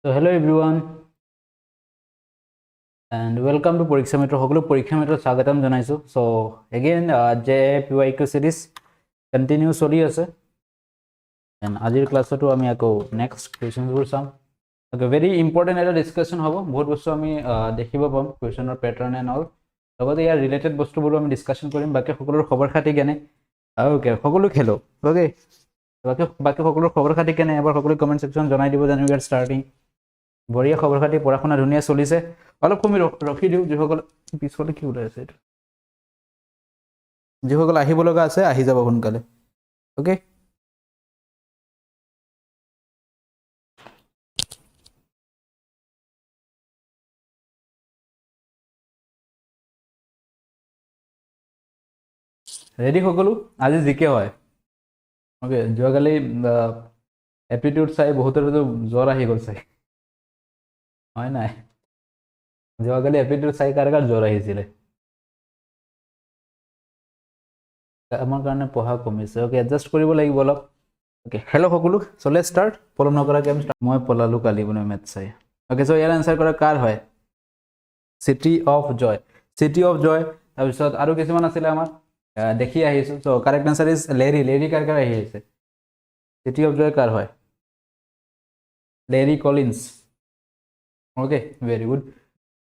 So hello everyone and welcome to Pariksha Mitra. Hokolo Pariksha Mitra Swagatam janaisu. So again JAA series continue choli ase and ajir class to ami ako next questions bor sam. Okay, very important eta discussion hobo. Bahut bostu ami dekhibo pam question or pattern and all. Logote ya related bostu bor ami discussion korim baki hokolor khobor khati gene. Okay, hokolo khelo. Okay. Baki hokolor khobor khati gene ebar hokolo comment section janai dibo then we get starting. বড়িয়া খবৰ খাতি পঢ়াশুনা ধুনিয়া চলিছে অলপ কমি ৰখি দিও যিসকল পিছলে কি ওলাই আছে এটা যিসকল আহিব লগা আছে আহি যাব সোনকালে ওকে ৰেডি সকলো আজি জিকে হয় ওকে যোৱাকালি এপিটিউড চাই বহুতৰ জ্বৰ আহি গল চাই হয় নাই যোৱাকালি এপিটিউড চাই কাৰ জ্বৰ আহিছিলে আমাৰ কাৰণে পঢ়া কমিছে ওকে এডজাস্ট কৰিব লাগিব অলপ ওকে হেল্ল সকলো সো লেটস স্টাৰ্ট পলম নকৰা কেম মই পলালু কালি বনে মেথ চাই ওকে সো ইয়াৰ আনসাৰ কৰা কাৰ হয় সিটি অফ জয় তাৰ পিছত আৰু কিছুমান আছিল আমাৰ দেখি আহিছো সো কাৰেক্ট আনসাৰ ইজ লেৰি কাৰ আহি আছে সিটি অফ জয় কাৰ হয় লেৰি Collins okay very good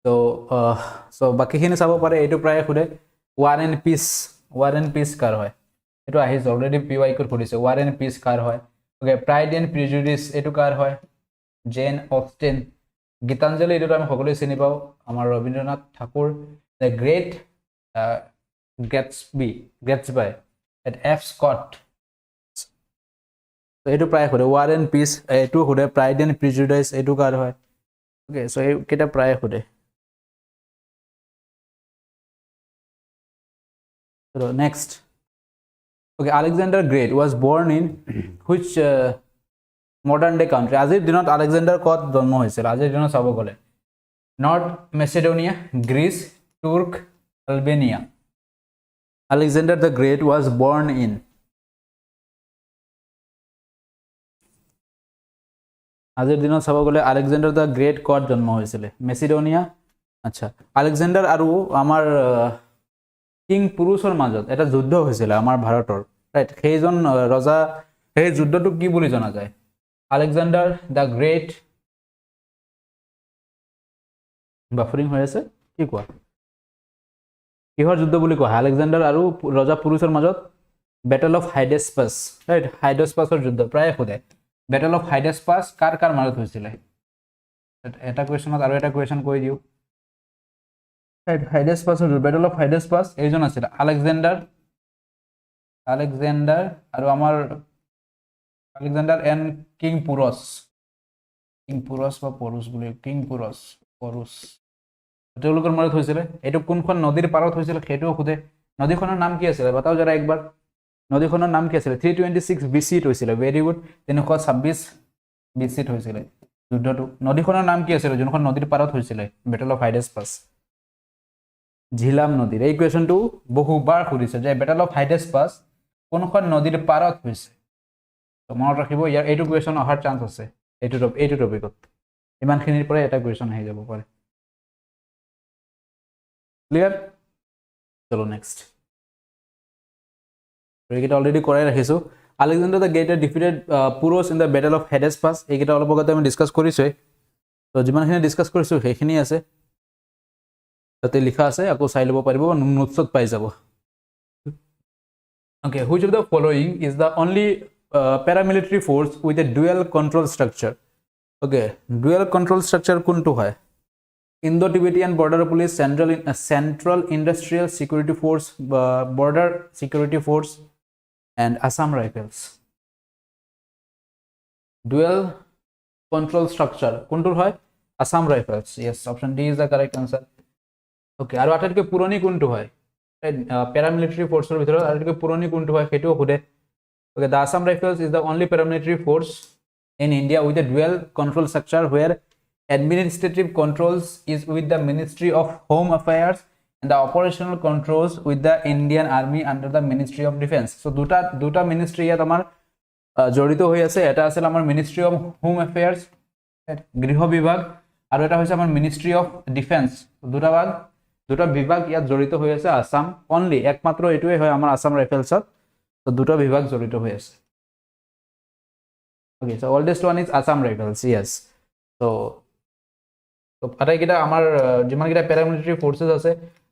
so বাকি খিনি চাব পাৰে এটো প্ৰায় খুদে war and peace কাৰ হয় এটো আহিছ অলৰেডি পিৱাই কোড কৰিছে war and peace কাৰ হয় okay pride and prejudice এটো কাৰ হয় জেন অস্টিন গীতাঞ্জলি এটো আমি সকলোৱে চিনি পাও আমাৰ Rabindranath Thakur the great Gatsby at F Scott so এটো প্ৰায় খুদে war and peace এটো খুদে pride and prejudice এটো কাৰ হয় okay so কেটা প্ৰায় খুদে so next okay Alexander Great was born in which modern day country আজিৰ দিনত আলেকজান্ডাৰ কত জন্ম হৈছিল আজিৰ দিনত চাব গলে North Macedonia Greece Turk Albania Alexander the Great was born in আজিৰ দিনত চাব গলে আলেকজান্ডাৰ দা গ্ৰেট কত জন্ম হৈছিল মেসিডোনিয়া আচ্ছা আলেকজান্ডাৰ আৰু আমাৰ কিং পুৰুষৰ মাজত এটা যুদ্ধ হৈছিল আমাৰ ভাৰতৰ ৰাইট সেইজন ৰজা সেই যুদ্ধটো কি বুলি জনা যায় আলেকজান্ডাৰ দা গ্ৰেট বাফাৰিং হৈ আছে কি কোৱা কিহৰ যুদ্ধ বুলি কোৱা আলেকজান্ডাৰ আৰু ৰজা পুৰুষৰ মাজত বেটল অফ হাইডেস্পাছ ৰাইট হাইডেস্পাছৰ যুদ্ধ প্ৰায় খুদে বেটল অফ হাইডেস্পাছ কাৰ মাজত হৈছিল এটা কোৱেশ্চনত আৰু এটা কোৱেশ্চন কৈ দিও হাইডেস্পাছৰ বেটল অফ হাইডেস্পাছ এইজন আছিল আলেকজান্ডাৰ আৰু আমাৰ আলেকজান্ডাৰ এণ্ড কিং পুৰছ বা পৰুছ বুলি কিং পৰুছ তেওঁলোকৰ মাজত হৈছিল এটো কোনখন নদীৰ পাৰত হৈছিল সেইটো খুদে নদীখনৰ নাম কি আছিল बताओ जरा একবাৰ নদীখনৰ নাম কি আছিল 326 BC হৈছিল ভেৰি গুড 326 BC হৈছিল যুদ্ধটো নদীখনৰ নাম কি আছিল যোনখন নদীৰ পাৰত হৈছিল বেটল অফ হাইডেস্পাছ ঝিলাম নদীৰ এই কোৱেশ্চনটো বহুবাৰ কৰিছে যে বেটল অফ হাইডেস্পাছ কোনখন নদীৰ পাৰত হৈছে তো মনত ৰাখিব ইয়াৰ এইটো কোৱেশ্চন অহাৰ চান্স আছে এইটো টপিকত ইমানখিনিৰ পৰা এটা কোৱেশ্চন আহি যাব পাৰে ক্লিয়াৰ চলো নেক্সট এইকেইটা অলৰেডি কৰাই ৰাখিছো Alexander the Great defeated Porus in the battle of Hydaspes এইকেইটা অলপ আগতে আমি ডিসকাস কৰিছো তো যিমানখিনি ডিসকাস কৰিছো সেইখিনি আছে তাতে লিখা আছে আকৌ চাই লব পাৰিব নোটছত পাই যাব okay which of the following is the only paramilitary force with a dual control structure okay dual control structure কোনটো হয় Indo-Tibetan Border Police, Central Industrial Security Force, Border Security Force, and Assam Rifles. Dual control structure. Kuntur hoy Assam Rifles. Yes, option D is the correct answer. Okay, aru atatke puroni kuntu hoy paramilitary force or bhitor atatke puroni kuntu hoy hetu hude. Okay, the Assam Rifles is the only paramilitary force in India with a dual control structure where administrative controls is with the Ministry of Home Affairs and the operational controls with the Indian Army under the Ministry of Defense. So দুটা ministry ইয়াত আমাৰ জড়িত হৈ আছে এটা আছিল আমাৰ Ministry of Home Affairs গৃহ বিভাগ আৰু এটা হৈছে আমাৰ মিনিষ্ট্ৰি অফ ডিফেন্স দুটা বিভাগ ইয়াত জড়িত হৈ আছে আসাম অনলি একমাত্ৰ এটোৱে হয় আমাৰ আসাম ৰাইফেলছত তো দুটা বিভাগ জড়িত হৈ আছে okay so oldest one is Assam Rifles yes so আটাইকেইটা আমাৰ যিমানকেইটা পেৰামিলিটাৰী ফৰ্চেছ আছে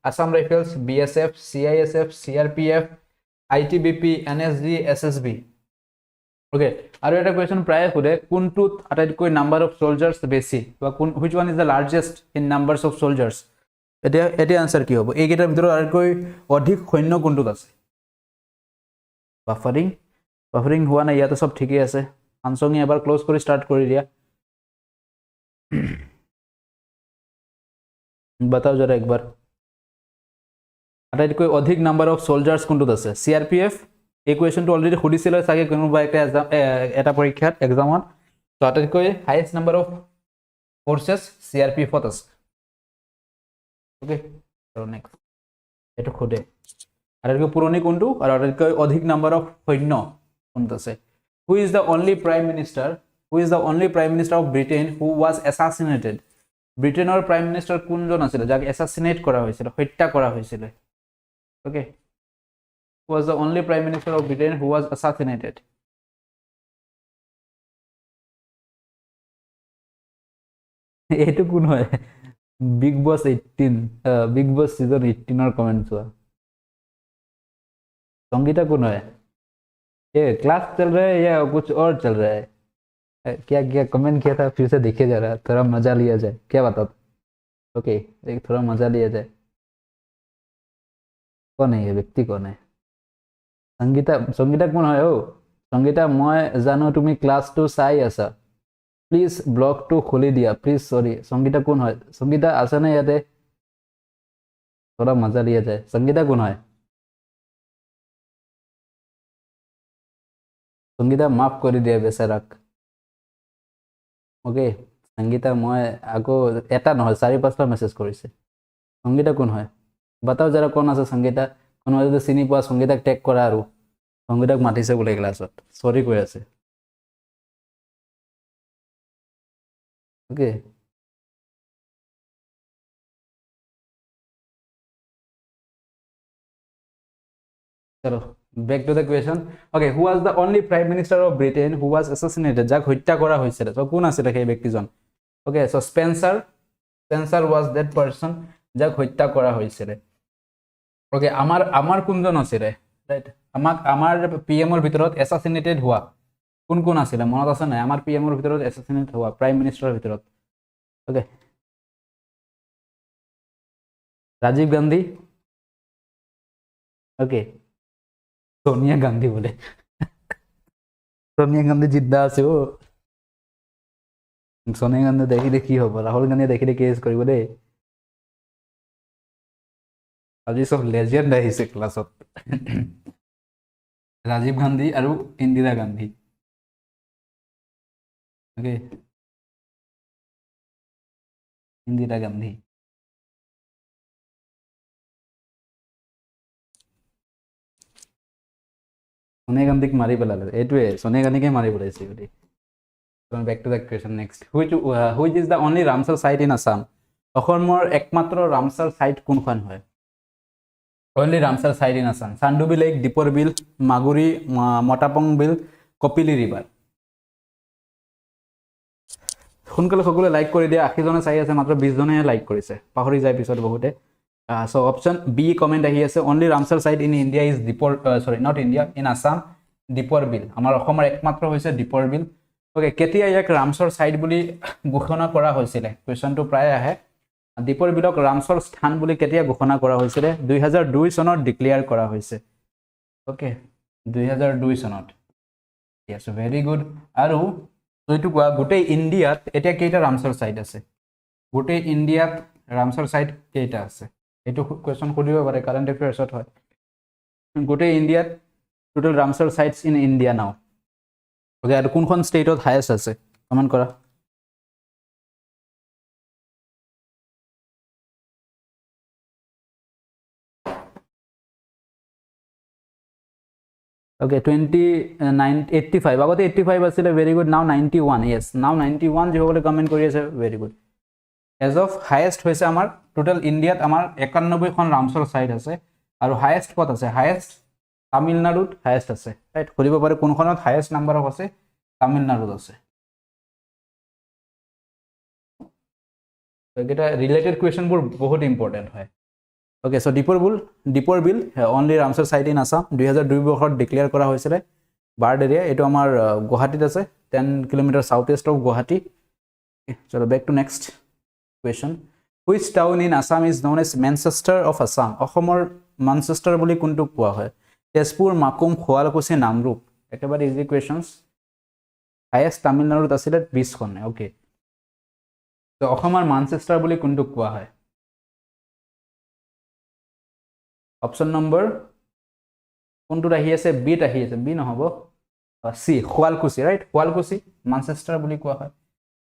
Assam ৰাইফেলছ BSF CISF CRPF ITBP NSG SSB okay আৰু এটা কোৱেশ্চন প্ৰায় খুদে কোনটোত আটাইতকৈ নাম্বাৰ অফ সোলজাৰ্ছ বেছি বা which one is the largest in numbers of soldiers এটা আনসাৰ কি হ'ব এই কেইটাৰ ভিতৰত আটাইতকৈ অধিক সৈন্য কোনটোত আছে বাফাৰিং হোৱা নাই ইয়াতে সব ঠিকই আছে আনসংগে এবাৰ ক্লোজ কৰি স্টাৰ্ট কৰি দিয়া बताओ जरा एक बार আটাইতকৈ অধিক নাম্বাৰ অফ সোলজাৰ্ছ কোনটোত আছে CRPF এই কোৱেশ্চনটো অলৰেডি খুদিছিল চাগে কোনোবা এটা পৰীক্ষাত এক্সামত তো আটাইতকৈ highest number of forces CRPF ত আছে ওকে আৰু নেক্সট এটো খুদে আটাইতকৈ পুৰণি কোনটো আৰু আটাইতকৈ অধিক নাম্বাৰ অফ সৈন্য কোনটোত আছে who is the only prime minister of Britain who was assassinated ব্ৰিটেনৰ প্ৰাইম মিনিষ্টাৰ কোনজন আছিল যাক এসাসিনেট কৰা হৈছিল হত্যা কৰা হৈছিল okay who was the only prime minister of Britain who was assassinated এটো কোন হয় বিগ বস 18 বিগ বস সিজন 18 ৰ কমেন্ট চোৱা संगीता कौन है ये क्लास चल रहा है या कुछ और चल रहा है क्या क्या कमेंट किया था फिर से देखे जा रहा है थोड़ा मजा लिया जाए क्या बताओ ओके एक थोड़ा मजा लिया जाए कौन है ये व्यक्ति कौन है संगीता कौन है ओ संगीता मैं जानो तुम्हें क्लास 2 চাই আছা प्लीज ब्लॉग 2 খুলি দিয়া प्लीज सॉरी संगीता कौन है संगीता আছে না ইয়াতে थोड़ा मजा लिया जाए संगीता कौन है संगीता माफ कर दिया बेचाराक ओके संगीता मैं आगो এটা নহয় 4-5টা মেসেজ কৰিছে संगीता কোন হয় बताओ जरा কোন আছে संगीता কোন যদি চিনি পোৱা संगीताক টেগ কৰা আৰু संगीताক মাতিছে বলে ক্লাছত সরি কৈ আছে ओके चलो back to the question okay who was the only prime minister of Britain who was assassinated যাক হত্যা কৰা হৈছিল তো কোন আছিল সেই ব্যক্তিজন okay so Spencer was that person যাক হত্যা কৰা হৈছিল okay আমাৰ কোনজন আছিল ৰাইট আমাৰ PM ৰ ভিতৰত assassinated হোৱা কোন আছিল মনত আছে নাই আমাৰ PM ৰ ভিতৰত assassinate হোৱা prime minister ৰ ভিতৰত okay राजीव गांधी okay सोनिया गांधी बोले सोनिया गांधी जिद्दा আছে ও সোনিয়া গান্ধী দেখিলে কি হ'ব রাহুল গান্ধী দেখিলে কেছ কৰিব দে আজি সব লেজেন্ড আহিছে ক্লাছত राजीव गांधी আৰু ইন্দিৰা গান্ধী ওকে ইন্দিৰা গান্ধী সোনিয়া গান্ধীক মাৰি পেলালে এইটোৱে সোনিয়া গান্ধীকে মাৰি পেলাইছে বুলি back to the question next which is the only Ramsar site in Assam অসমৰ একমাত্ৰ ৰামসাৰ সাইট কোনখন হয় only Ramsar site in Assam Sandubi Lake Dipor Bill Maguri Motapong Bill Kopili River সোনকালে সকলে লাইক কৰি দিয়া 80 জনে চাই আছে মাত্ৰ 20 জনে লাইক কৰিছে পাহৰি যায় পিছত বহুতে so option B comment ahi ase only Ramsar site in India is Dipor sorry not India in Assam Dipor Bill amar অসমৰ একমাত্ৰ হৈছে Dipor Bill okay কেতিয়া ইয়াক Ramsar site বুলি ঘোষণা কৰা হৈছিল কোৱেশ্চনটো প্ৰায় আহে Dipor Billক Ramsar স্থান বুলি কেতিয়া ঘোষণা কৰা হৈছিল 2002 চনত ডিক্লেয়াৰ কৰা হৈছে okay 2002 চনত yes very good আৰু এইটো কোৱা গোটেই ইন্ডিয়াত এতিয়া কেইটা Ramsar site আছে গোটেই ইন্ডিয়াত Ramsar site কেইটা আছে এটো কোৱেশ্চন কৰিব পাৰে কারেন্ট এফেয়ার্সত হয় গোটেই ইন্ডিয়াত total Ramsar sites in India now okay আৰু কোনখন ষ্টেটত হাইয়েস্ট আছে কমেন্ট কৰা Okay, 85 আগতে 85 আছিল very good now 91 yes now 91 যে সকলে কমেন্ট কৰি আছে very good as of highest হৈছে আমাৰ টোটাল ইন্ডিয়াত আমাৰ 91 খন ৰামসৰ সাইট আছে আৰু হাইয়েস্ট কত আছে হাইয়েস্ট তামিলনাডুত হাইয়েস্ট আছে ৰাইট কৰিব পাৰে কোনখনত হাইয়েস্ট নাম্বাৰ অফ আছে তামিলনাডুত আছে এটা ৰিলেটেড কোৱেশ্চন বোৰ বহুত ইম্পৰ্টেন্ট হয় Okay, so Deeper Bill, only Ramsar site in Assam, 2002 বছৰত declare কৰা হৈছিলে bird area এটো আমাৰ গুৱাহাটীত আছে 10 km southeast of Guwahati. Okay, so back to next question. Which town in Assam is known as Manchester of Assam? অসমৰ Manchester বুলি কোনটো কোৱা হয়? তেজপুৰ, মাকুম, শুৱালকুছি, নামৰূপ. একেবাৰে easy questions. Highest তামিলনাডুত আছিল 20 খন. Okay. So অসমৰ Manchester বুলি কোনটো কোৱা হয়? Option number কোনটো আহি আছে বি আহি আছে বি নহব সি শুৱালকুছি ৰাইট শুৱালকুছি মানচেষ্টাৰ বুলি কোৱা হয়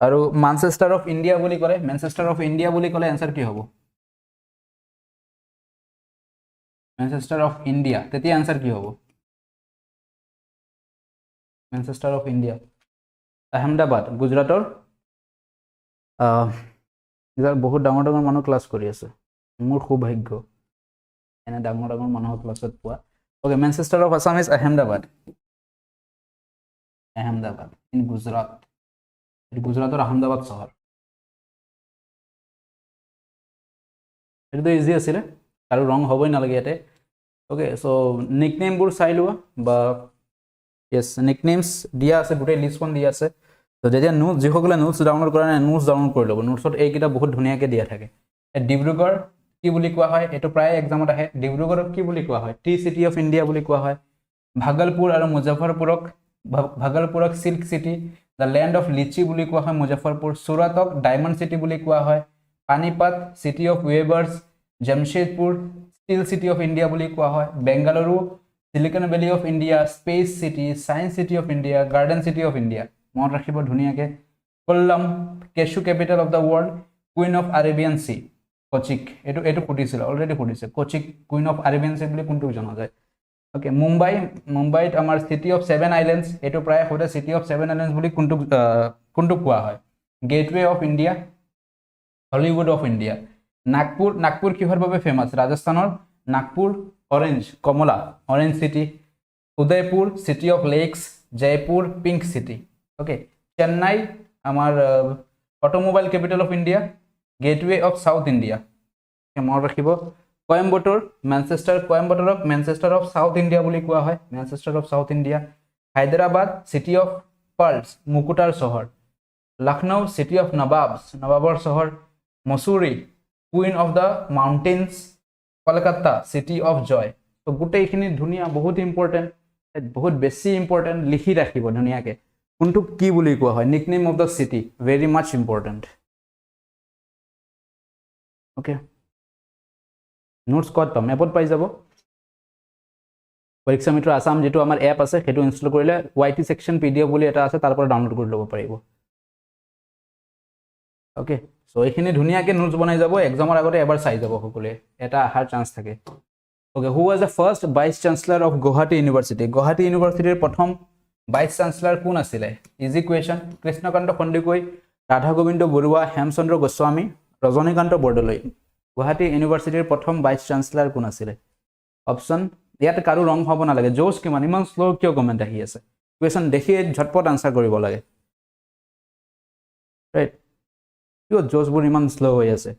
আৰু মানচেষ্টাৰ অফ ইন্ডিয়া বুলি ক'লে মেনচেষ্টাৰ অফ ইন্ডিয়া বুলি ক'লে आंसर কি হ'ব মেনচেষ্টাৰ অফ ইন্ডিয়া তেতিয়া आंसर কি হ'ব মেনচেষ্টাৰ অফ ইন্ডিয়া আহমেদাবাদ গুজৰাটৰ ইয়াৰ বহুত ডাঙৰ ডাঙৰ মানুহ ক্লাছ কৰি আছে মোৰ খুব ভাগ্য এনে ডাঙৰ ডাঙৰ মানুহৰ ক্লাছত পোৱা okay Manchester of Assam is Ahmedabad in Gujarat গুজৰাটৰ আহমেদাবাদ চহৰ এটো ইজি আছিল আৰু ৰং হ'বই নালাগে ইয়াতে ওকে সো নিকনেম বোৰ চাই লোৱা বা यस নিকনেমস দিয়া আছে গোটেই লিষ্টখন দিয়া আছে তো যেতিয়া নোট যিসকলে নোটস ডাউনলোড কৰা নাই নোটস ডাউনলোড কৰি ল'ব নোটছত এইকেইটা বহুত ধুনীয়াকৈ দিয়া থাকে ডিব্ৰুগড় কি বুলি কোৱা হয় এটো প্ৰায় এক্সামত আহে ডিব্ৰুগড়ক কি বুলি কোৱা হয় টি সিটি অফ ইন্ডিয়া বুলি কোৱা হয় ভাগলপুৰ আৰু মুজাফৰপুৰক silk city the land of litchi বুলি কোৱা হয় মুজাফৰপুৰ সুৰাতক ডায়মণ্ড সিটি বুলি কোৱা হয় Panipat city of weavers Jamshedpur steel city of India বুলি কোৱা হয় Bengaluru silicon valley of India space city science city of India garden city of India মনত ৰাখিব ধুনীয়াকৈ Kollam cashew capital of the world queen of Arabian Sea কোচিক এটো ফুটিছিল অলৰেডি ফুটিছে কোচিক কুইন অফ আৰেবিয়ান সি বুলি কোনটো জনা যায় ওকে মুম্বাইত আমাৰ সিটি অফ 7 আইল্যান্ডস এটো প্ৰায় হতে সিটি অফ 7 আইল্যান্ডস বুলি কোনটো কোৱা হয় gateway of India Hollywood of India Nagpur কিহৰ বাবে ফেমাস ৰাজস্থানৰ নাগপুৰ অৰেঞ্জ কমলা orange city Udaipur city of lakes Jaipur pink city okay Chennai আমাৰ automobile capital of India gateway of South India মনত ৰাখিব Coimbatore Manchester of South India বুলি কোৱা হয় Manchester of South India Hyderabad city of pearls মুকুটাৰ চহৰ লখনৌ সিটি অফ নবাবৰ চহৰ Mussoorie queen of the mountains Kolkata city of joy তো গোটেইখিনি ধুনীয়া বহুত ইম্পৰ্টেন্ট বহুত বেছি ইম্পৰ্টেন্ট লিখি ৰাখিব ধুনীয়াকৈ কোনটো কি বুলি কোৱা হয় nickname of the city very mass important okay notes কত পাম এপত পাই যাব পৰীক্ষা মিত্ৰ আসাম যেটো আমাৰ এপ আছে হেতু ইনষ্টল কৰিলে YT সেকশন PDF বুলি এটা আছে তাৰ পৰা ডাউনলোড কৰি ল'ব পাৰিব ওকে সো এইখিনি ধুনীয়াকৈ নোটস বনাই যাব এক্সামৰ আগতে এবাৰ চাই যাব সকলোৱে এটা আহাৰ চান্স থাকে okay who was the first vice chancellor of Guwahati ইউনিভাৰ্সিটিৰ প্ৰথম ভাইস চ্যান্সেলৰ কোন আছিল ইজি কোৱেশ্চন কৃষ্ণকান্ত খণ্ডিকৈ ৰাধা গোবিন্দ বৰুৱা হেমচন্দ্ৰ গোস্বামী ৰজনীকান্ত বৰদলৈ গুৱাহাটী ইউনিভাৰ্সিটিৰ প্ৰথম ভাইস চ্যান্সেলৰ কোন আছিল অপশন ইয়াত কাৰো ৰং হ'ব নালাগে জোস কিমান ইমান স্লো কিয় কমেন্ট আহি আছে কোৱেশ্চন দেখি ঝটপট আনসাৰ কৰিব লাগে ৰাইট কিয় জোসবোৰ ইমান স্লো হৈ আছে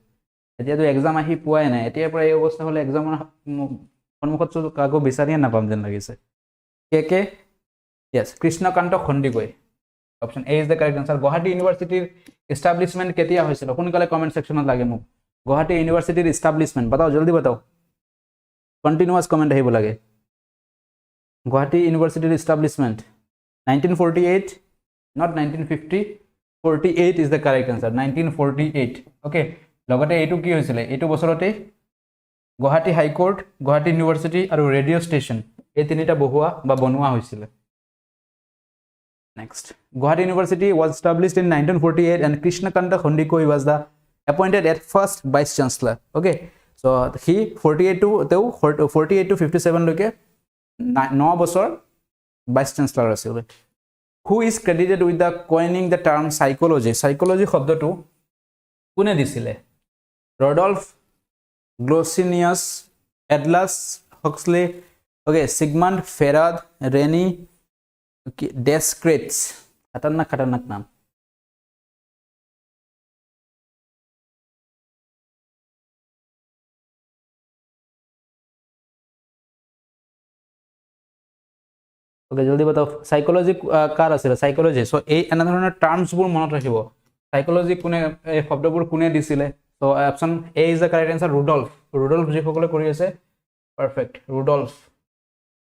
এতিয়াতো এক্সাম আহি পোৱাই নাই এতিয়াৰ পৰা এই অৱস্থা হলে এক্সামৰ সন্মুখত কাকো বিচাৰিয়ে নাপাম যেন লাগিছে কে yes Krishnakanta Handique option A is the correct answer Guwahati ইউনিভাৰ্সিটিৰ এস্টাব্লিশমেন্ট কেতিয়া হৈছিল কোনকালে কমেন্ট সেকশনত লাগে মোক গুৱাহাটী ইউনিভাৰ্সিটিৰ এস্টাব্লিশমেন্ট बताओ জলদি बताओ কন্টিনিউয়াস কমেন্ট আহিব লাগে গুৱাহাটী ইউনিভাৰ্সিটিৰ establishment 1948 not 1950 48 is the correct answer 1948 okay লগতে এটো কি হৈছিল এটো বছৰতে গুৱাহাটী হাই কোৰ্ট গুৱাহাটী ইউনিভাৰ্সিটি আৰু ৰেডিও ষ্টেচন এই তিনিটা বনোৱা হৈছিল next Guwahati University was established in 1948 and Krishnakanta Khondikoi was the appointed at first vice chancellor okay so he 48 to 57 loke 9 বছৰ ভাইচ চেঞ্চেলৰ আছিল who is credited with the coining the term psychology শব্দটো কোনে দিছিলে ৰডল্ফ গ্লোচিনিয়াছ এডলাছ হক্সলে okay Sigmund ফেৰাড ৰেনি ডেস্ক্ৰেটস খতৰনাক নাম okay জলদি बताओ psychology কাৰ আছিল psychology so এই এনা ধৰণৰ টাৰ্মছ বোৰ মনত ৰাখিব সাইকোলজি কোনে এই শব্দবোৰ কোনে দিছিলে so option A is the correct answer Rudolf যি সকলে কৰি আছে পাৰফেক্ট ৰুডল্ফ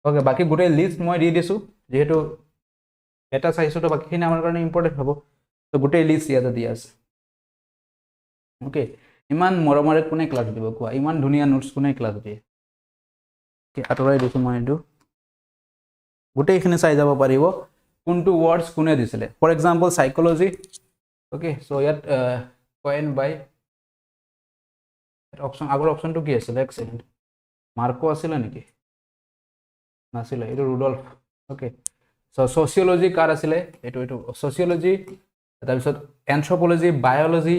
okay বাকি গোটেই লিষ্ট মই দি দিছো যেহেতু এটা চাইছো তো বাকিখিনি আমাৰ কাৰণে ইম্পৰ্টেন্ট হ'ব তো গোটেই লিষ্ট ইয়াতে দিয়া আছে okay ইমান মৰমৰে কোনে ক্লাছ দিব কোৱা ইমান ধুনীয়া নোটছ কোনে ক্লাছ দিয়ে okay আতৰাই দিছো মই এইটো গোটেইখিনি চাই যাব পাৰিব কোনটো ওয়াৰ্ডছ কোনে দিছিলে for example psychology okay so ইয়াত কয়েন বাই অপচন আগৰ অপচনটো কি আছিল এক সেকেন্ড মাৰ্কো আছিল নেকি নাছিল এটো ৰুডল্ফ okay so sociology কাৰ আছিল এটো sociology তাৰ পিছত anthropology biology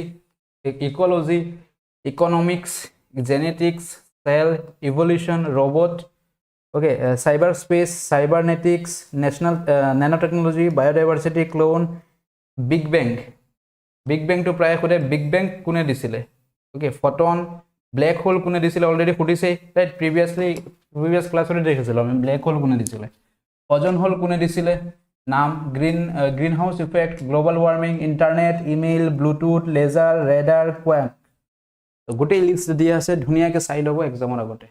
ecology economics genetics cell evolution robot okay cyberspace cybernetics national nanotechnology biodiversity clone big bang to প্ৰায় খুদে big bang কোনে দিছিলে okay photon black hole কোনে দিছিলে অলৰেডি খুদিছে ৰাইট previous ক্লাছতে দেখিছিলো আমি black hole কোনে দিছিলে ওজন hole কোনে দিছিলে নাম green house effect global warming internet email Bluetooth laser radar কোৱাক তো গোটেই লিষ্ট দিয়া আছে ধুনিয়াকে চাই লব এক্সামৰ আগতে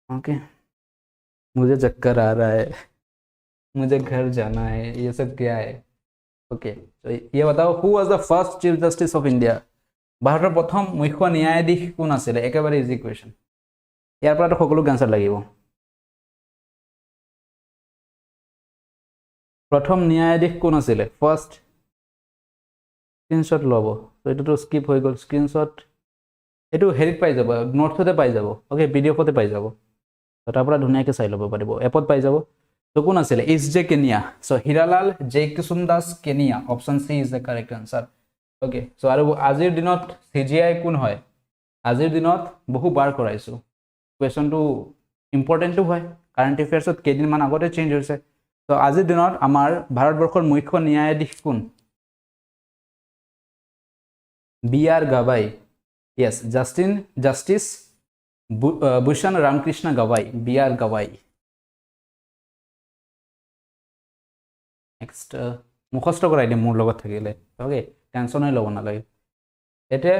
ओके मुझे चक्कर आ रहा है मुझे घर जाना है ये सब क्या है ओके तो ये बताओ who was the first chief justice of India भारতৰ প্ৰথম মুখ্য ন্যায়াধীশ কোন আছিল একেবাৰে ইজি কোৱেশ্চন ইয়াৰ পৰা তো সকলো আনসাৰ লাগিব প্ৰথম ন্যায়াধীশ কোন আছিল ফাৰ্স্ট স্ক্ৰিনশ্বট লব তো এটো স্কিপ হৈ গল স্ক্ৰিনশ্বট এটো হেৰিত পাই যাব নোটছতে পাই যাব ওকে পিডিএফতে পাই যাব তাৰ পৰা ধুনিয়াকে চাই লব পাৰিব এপত পাই যাব তো কোন আছিল S J Kania so Hiralal Jekisundas Kania option C is the correct answer okay so আৰু আজিৰ দিনত সিজিআই কোন হয় আজিৰ দিনত বহু বাৰ কৰাইছো কোৱেশ্চনটো ইম্পৰ্টেন্টটো হয় কাৰেন্ট এফেয়াৰ্সত কেদিন মান আগতে চেঞ্জ হৈছে তো আজিৰ দিনত আমাৰ ভাৰতবৰ্ষৰ মুখ্য ন্যায়াধীশ কোন B R Gavai yes justice Bhushan Ramkrishna Gawai BR Gawai next মুখস্থ কৰাই দিম মোৰ লগত থাকিলে ওকে টেনচন হৈ লব নালাগে এতে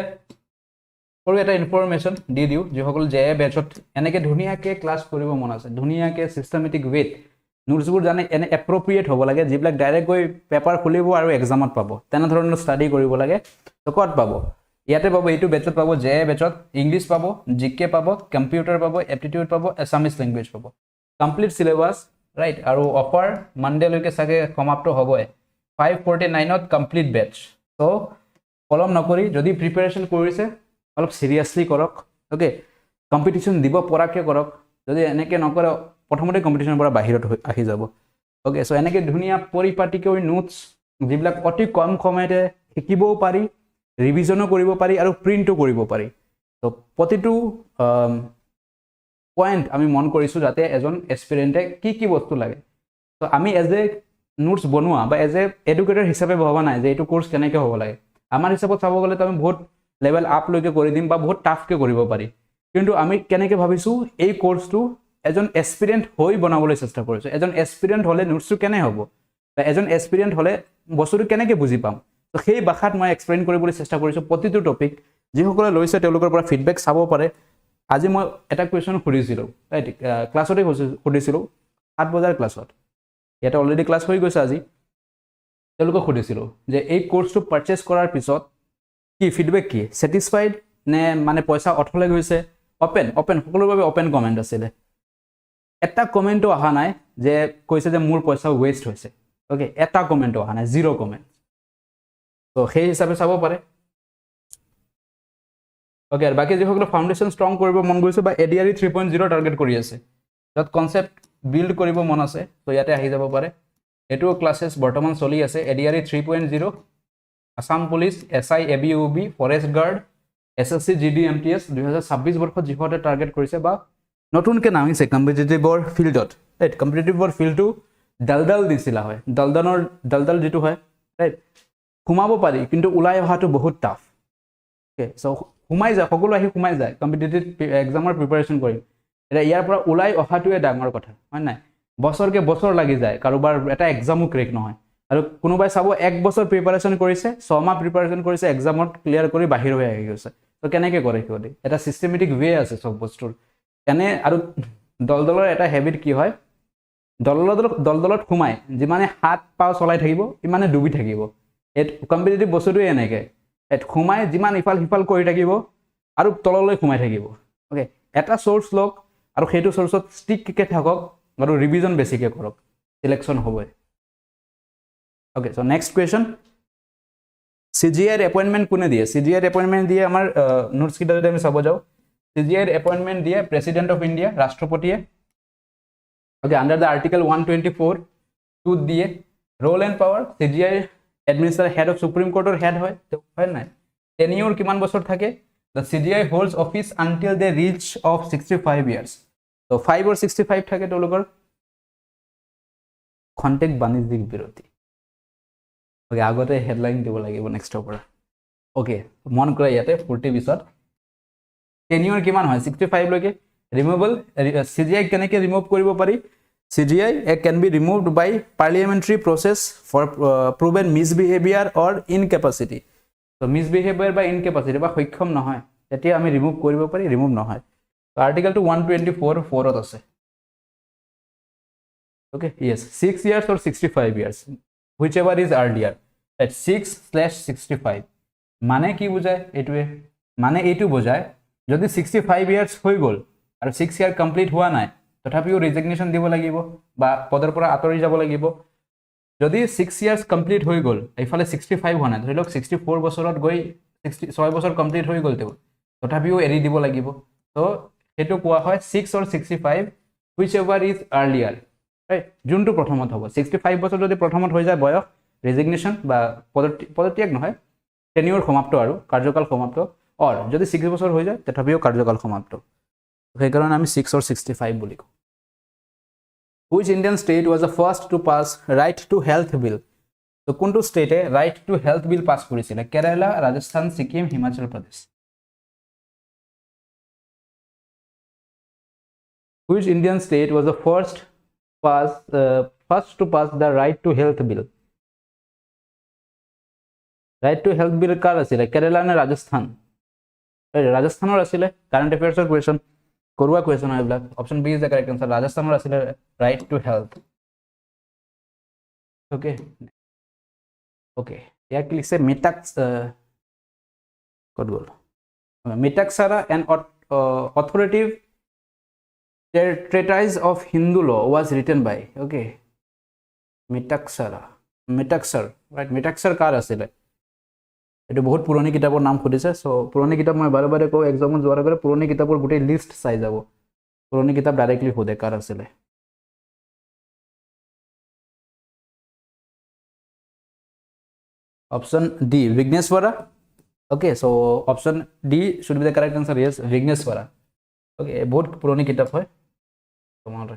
সৰু এটা ইনফৰমেশন দি দিও যে সকল JAA বেচত এনেকে ধুনিয়াকে ক্লাস কৰিব মন আছে ধুনিয়াকে সিস্টেমেটিক ওয়েত নোটছবোৰ জানে এনে এপ্ৰোপ্ৰিয়েট হ'ব লাগে যিবিলাক ডাইৰেক্ট গৈ পেপাৰ খুলিব আৰু এক্সামত পাব তেনে ধৰণৰ ষ্টাডি কৰিব লাগে তো কত পাব ইয়াতে পাবো এইটো বেচত পাবো JAA বেচত ইংলিশ পাবো জিকে পাবো কম্পিউটাৰ পাবো এপটিটিউড পাবো এছামিজ ল্যাঙ্গুৱেজ পাবো কমপ্লিট সিলেবাস ৰাইট আৰু অফাৰ মানডে লৈকে সাগে সমাপ্ত হ'বই 549 ত কমপ্লিট বেচ সো কলম নকৰি যদি প্ৰিপাৰেচন কৰিছে অলপ সিৰিয়াসলি কৰক ওকে কম্পিটিশন দিব পৰাকে কৰক যদি এনেকে নকৰে প্ৰথমতে কম্পিটিশনৰ পৰা বাহিৰত আহি যাব ওকে সো এনেকে ধুনিয়া পৰিপাটিকৈ নোটছ যিবিলাক অতি কম সময়তে শিকিবও পাৰি ৰিভিজনো কৰিব পাৰি আৰু প্ৰিন্টও কৰিব পাৰি তো প্ৰতিটো পয়েন্ট আমি মন কৰিছো যাতে এজন এসপিৰেন্টে কি বস্তু লাগে তো আমি এজ এ নোটছ বনোৱা বা এজ এ এডুকেটৰ হিচাপে ভাবা নাই যে এইটো কোৰ্স কেনেকৈ হ'ব লাগে আমাৰ হিচাপত চাব গলে তো আমি বহুত লেভেল আপ লৈকে কৰি দিম বা বহুত টাফকে কৰিব পাৰি কিন্তু আমি কেনেকৈ ভাবিছো এই কোৰ্সটো এজন এসপিৰেন্ট হৈ বনাবলৈ চেষ্টা কৰিছো এজন এসপিৰেন্ট হলে নোটছটো কেনে হ'ব বা এজন এসপিৰেন্ট হলে বস্তুটো কেনেকৈ বুজি পাম তো সেই ভাষাত মই এক্সপ্লেইন কৰিবলৈ চেষ্টা কৰিছো প্ৰতিটো টপিক যি সকলে লৈছে তেওঁলোকৰ পৰা ফিডবেক চাব পাৰে আজি মই এটা কোৱেশ্চন খুদিছিলো ৰাইট ক্লাছতে খুদিছিলো 7 বজাৰ ক্লাছত এটা অলৰেডি ক্লাছ হৈ গৈছে আজি তেওঁলোকক খুদিছিলো যে এই কোৰ্সটো পাৰচেজ কৰাৰ পিছত কি ফিডবেক কি স্যাটিসফাইড নে মানে পইচা অথলে গৈছে ওপেন সকলোৰ বাবে ওপেন কমেন্ট আছিল এটা কমেন্টও অহা নাই যে কৈছে যে মোৰ পইচা ওয়েস্ট হৈছে ওকে এটা কমেন্টও অহা নাই জিৰো কমেন্ট তো সেই হিচাপে চাব পাৰে ওকে আৰু বাকি যিসকলে ফাউণ্ডেশ্যন ষ্ট্ৰং কৰিব মন গৈছে বা ADRE 3.0 টাৰ্গেট কৰি আছে য'ত কনসেপ্ট বিল্ড কৰিব মন আছে তো ইয়াতে আহি যাব পাৰে এটো ক্লাसेस বৰ্তমান চলি আছে ADRE 3.0 Assam police SI ABUB forest guard SSC GD MTS 2026 বৰ্ষত যিহতে টাৰ্গেট কৰিছে বা নতুনকে নামিছে কম্পিটিটিভৰ ফিল্ডত ৰাইট কম্পিটিটিভৰ ফিল্ডটো দলদল দিছিলা হয় দলদল যেটো হয় ৰাইট ঘুমাব পাৰি কিন্তু উলাই অহাটো বহুত টাফ ওকে সো ঘুমাই যায় সকলো আহি ঘুমাই যায় কম্পিটিটিভ এক্সামৰ প্ৰিপাৰেচন কৰিম এটা ইয়াৰ পৰা উলাই অহাটোৱে ডাঙৰ কথা হয় নাই বছৰকে বছৰ লাগি যায় কাৰোবাৰ এটা এক্সামও ক্ৰেক নহয় আৰু কোনোবাই চাব এক বছৰ প্ৰিপাৰেচন কৰিছে 6 মাহ প্ৰিপাৰেচন কৰিছে এক্সামত ক্লিয়াৰ কৰি বাহিৰ হৈ আহি গৈছে তো কেনেকৈ কৰে কিহতে এটা সিস্টেমেটিক ৱে আছে সব বস্তুৰ এনে আৰু দলদলৰ এটা হেবিট কি হয় দলদলত ঘুমাই যিমানে হাত পাও চলাই থাকিব ইমানে ডুবি থাকিব এট কম্পিটিটিভ বস্তুটোৱে এনেকৈ এট ঘুমাই যিমান ইফাল সিফাল কৰি থাকিব আৰু তললৈ ঘুমাই থাকিব ওকে এটা সোৰ্স লক আৰু সেইটো সোৰ্সত ষ্টিককে থাকক আৰু ৰিভিজন বেছিকে কৰক সিলেকশন হ'বই okay so next question CGI appointment কোনে দিয়ে CGI appointment দিয়ে আমাৰ নোটস কিটাতে আমি চাব যাও CGI appointment দিয়ে প্ৰেসিডেন্ট অফ ইন্ডিয়া ৰাষ্ট্ৰপতিয়ে okay under the article 124 two দিয়ে role and power CGI administrator head of Supreme কোৰ্টৰ হেড হয় হয় নাই টেনিউৰ কিমান বছৰ থাকে the CGI holds office until they reach of 65 years so 5 or 65 থাকে তেওঁলোকৰ কন্টেক্ট বাণিজ্যিক বিৰতি ওকে আগতে হেডলাইন দিব লাগিব নেক্সটৰ পৰা ওকে মন কৰা ইয়াতে 40 পিছত টেনিউৰ কিমান হয় 65 লৈকে ৰিমুভেবল CGI কেনেকৈ ৰিমুভ কৰিব পাৰি CGI can be removed by parliamentary process for proven misbehavior or incapacity so misbehavior by incapacity বা সক্ষম নহয় তেতিয়া আমি ৰিমুভ কৰিব পাৰি ৰিমুভ নহয় তো আৰ্টিকেল টু 124 4ত আছে okay yes 6 years or 65 years whichever is earlier at 6/65 মানে কি বুজায় এটুৱে মানে এটু বুজায় যদি 65 years হৈ গল আৰু 6 year কমপ্লিট হোৱা নাই তথাপিও ৰেজিগনেশন দিব লাগিব বা পদৰ পৰা আতৰি যাব লাগিব যদি 6 years কমপ্লিট হৈ গল এইফালে 65 হোৱা নাই ধৰি লওক 64 বছৰত গৈ 66 বছৰ কমপ্লিট হৈ গল তথাপিও এৰি দিব লাগিব তো হেতু কোৱা হয় 6 or 65 whichever is earlier right যোনটো প্ৰথমত হ'ব 65 বছৰ যদি প্ৰথমত হৈ যায় বয়স ৰেজিগনেশন বা পদত্যাগ নহয় টেনিউৰ সমাপ্ত আৰু কাৰ্যকাল সমাপ্ত অৰ যদি 6 বছৰ হৈ যায় তথাপিও কাৰ্যকাল সমাপ্ত সেইকাৰণে আমি 6 or 65 বুলি কওঁ which Indian state was the first to pass right to health bill তো কোনটো ষ্টেটে right to health bill pass কৰিছিল Kerala Rajasthan Sikkim Himachal Pradesh which Indian state was the first to pass the right to health bill right to health bill কাৰ আছিল কেৰালা নে ৰাজস্থান ৰাজস্থানৰ আছিল current এফেয়াৰ্সৰ question কৰুয়া question হয় block option B is the correct answer ৰাজস্থানৰ আছিল right to health okay okay ইয়াক লিখছে মিটাক্স কত গল Mitakshara an authoritative treatise of Hindu law was written by okay mitaksar right mitaksar কাৰ আছিল এটো বহুত পুৰণি কিতাপৰ নাম খুদিছে সো পুৰণি কিতাপ মই বাৰে বাৰে কও এক্সামত যোৱাৰ আগতে পুৰণি কিতাপৰ গোটেই লিষ্ট চাই যাব পুৰণি কিতাপ ডাইৰেক্টলি খুদে কাৰ আছিল option D Vighneshwara okay so option D should be the correct answer yes বিঘ্নেশ্বৰা okay বহুত পুৰণি কিতাপ হয় তোমাৰ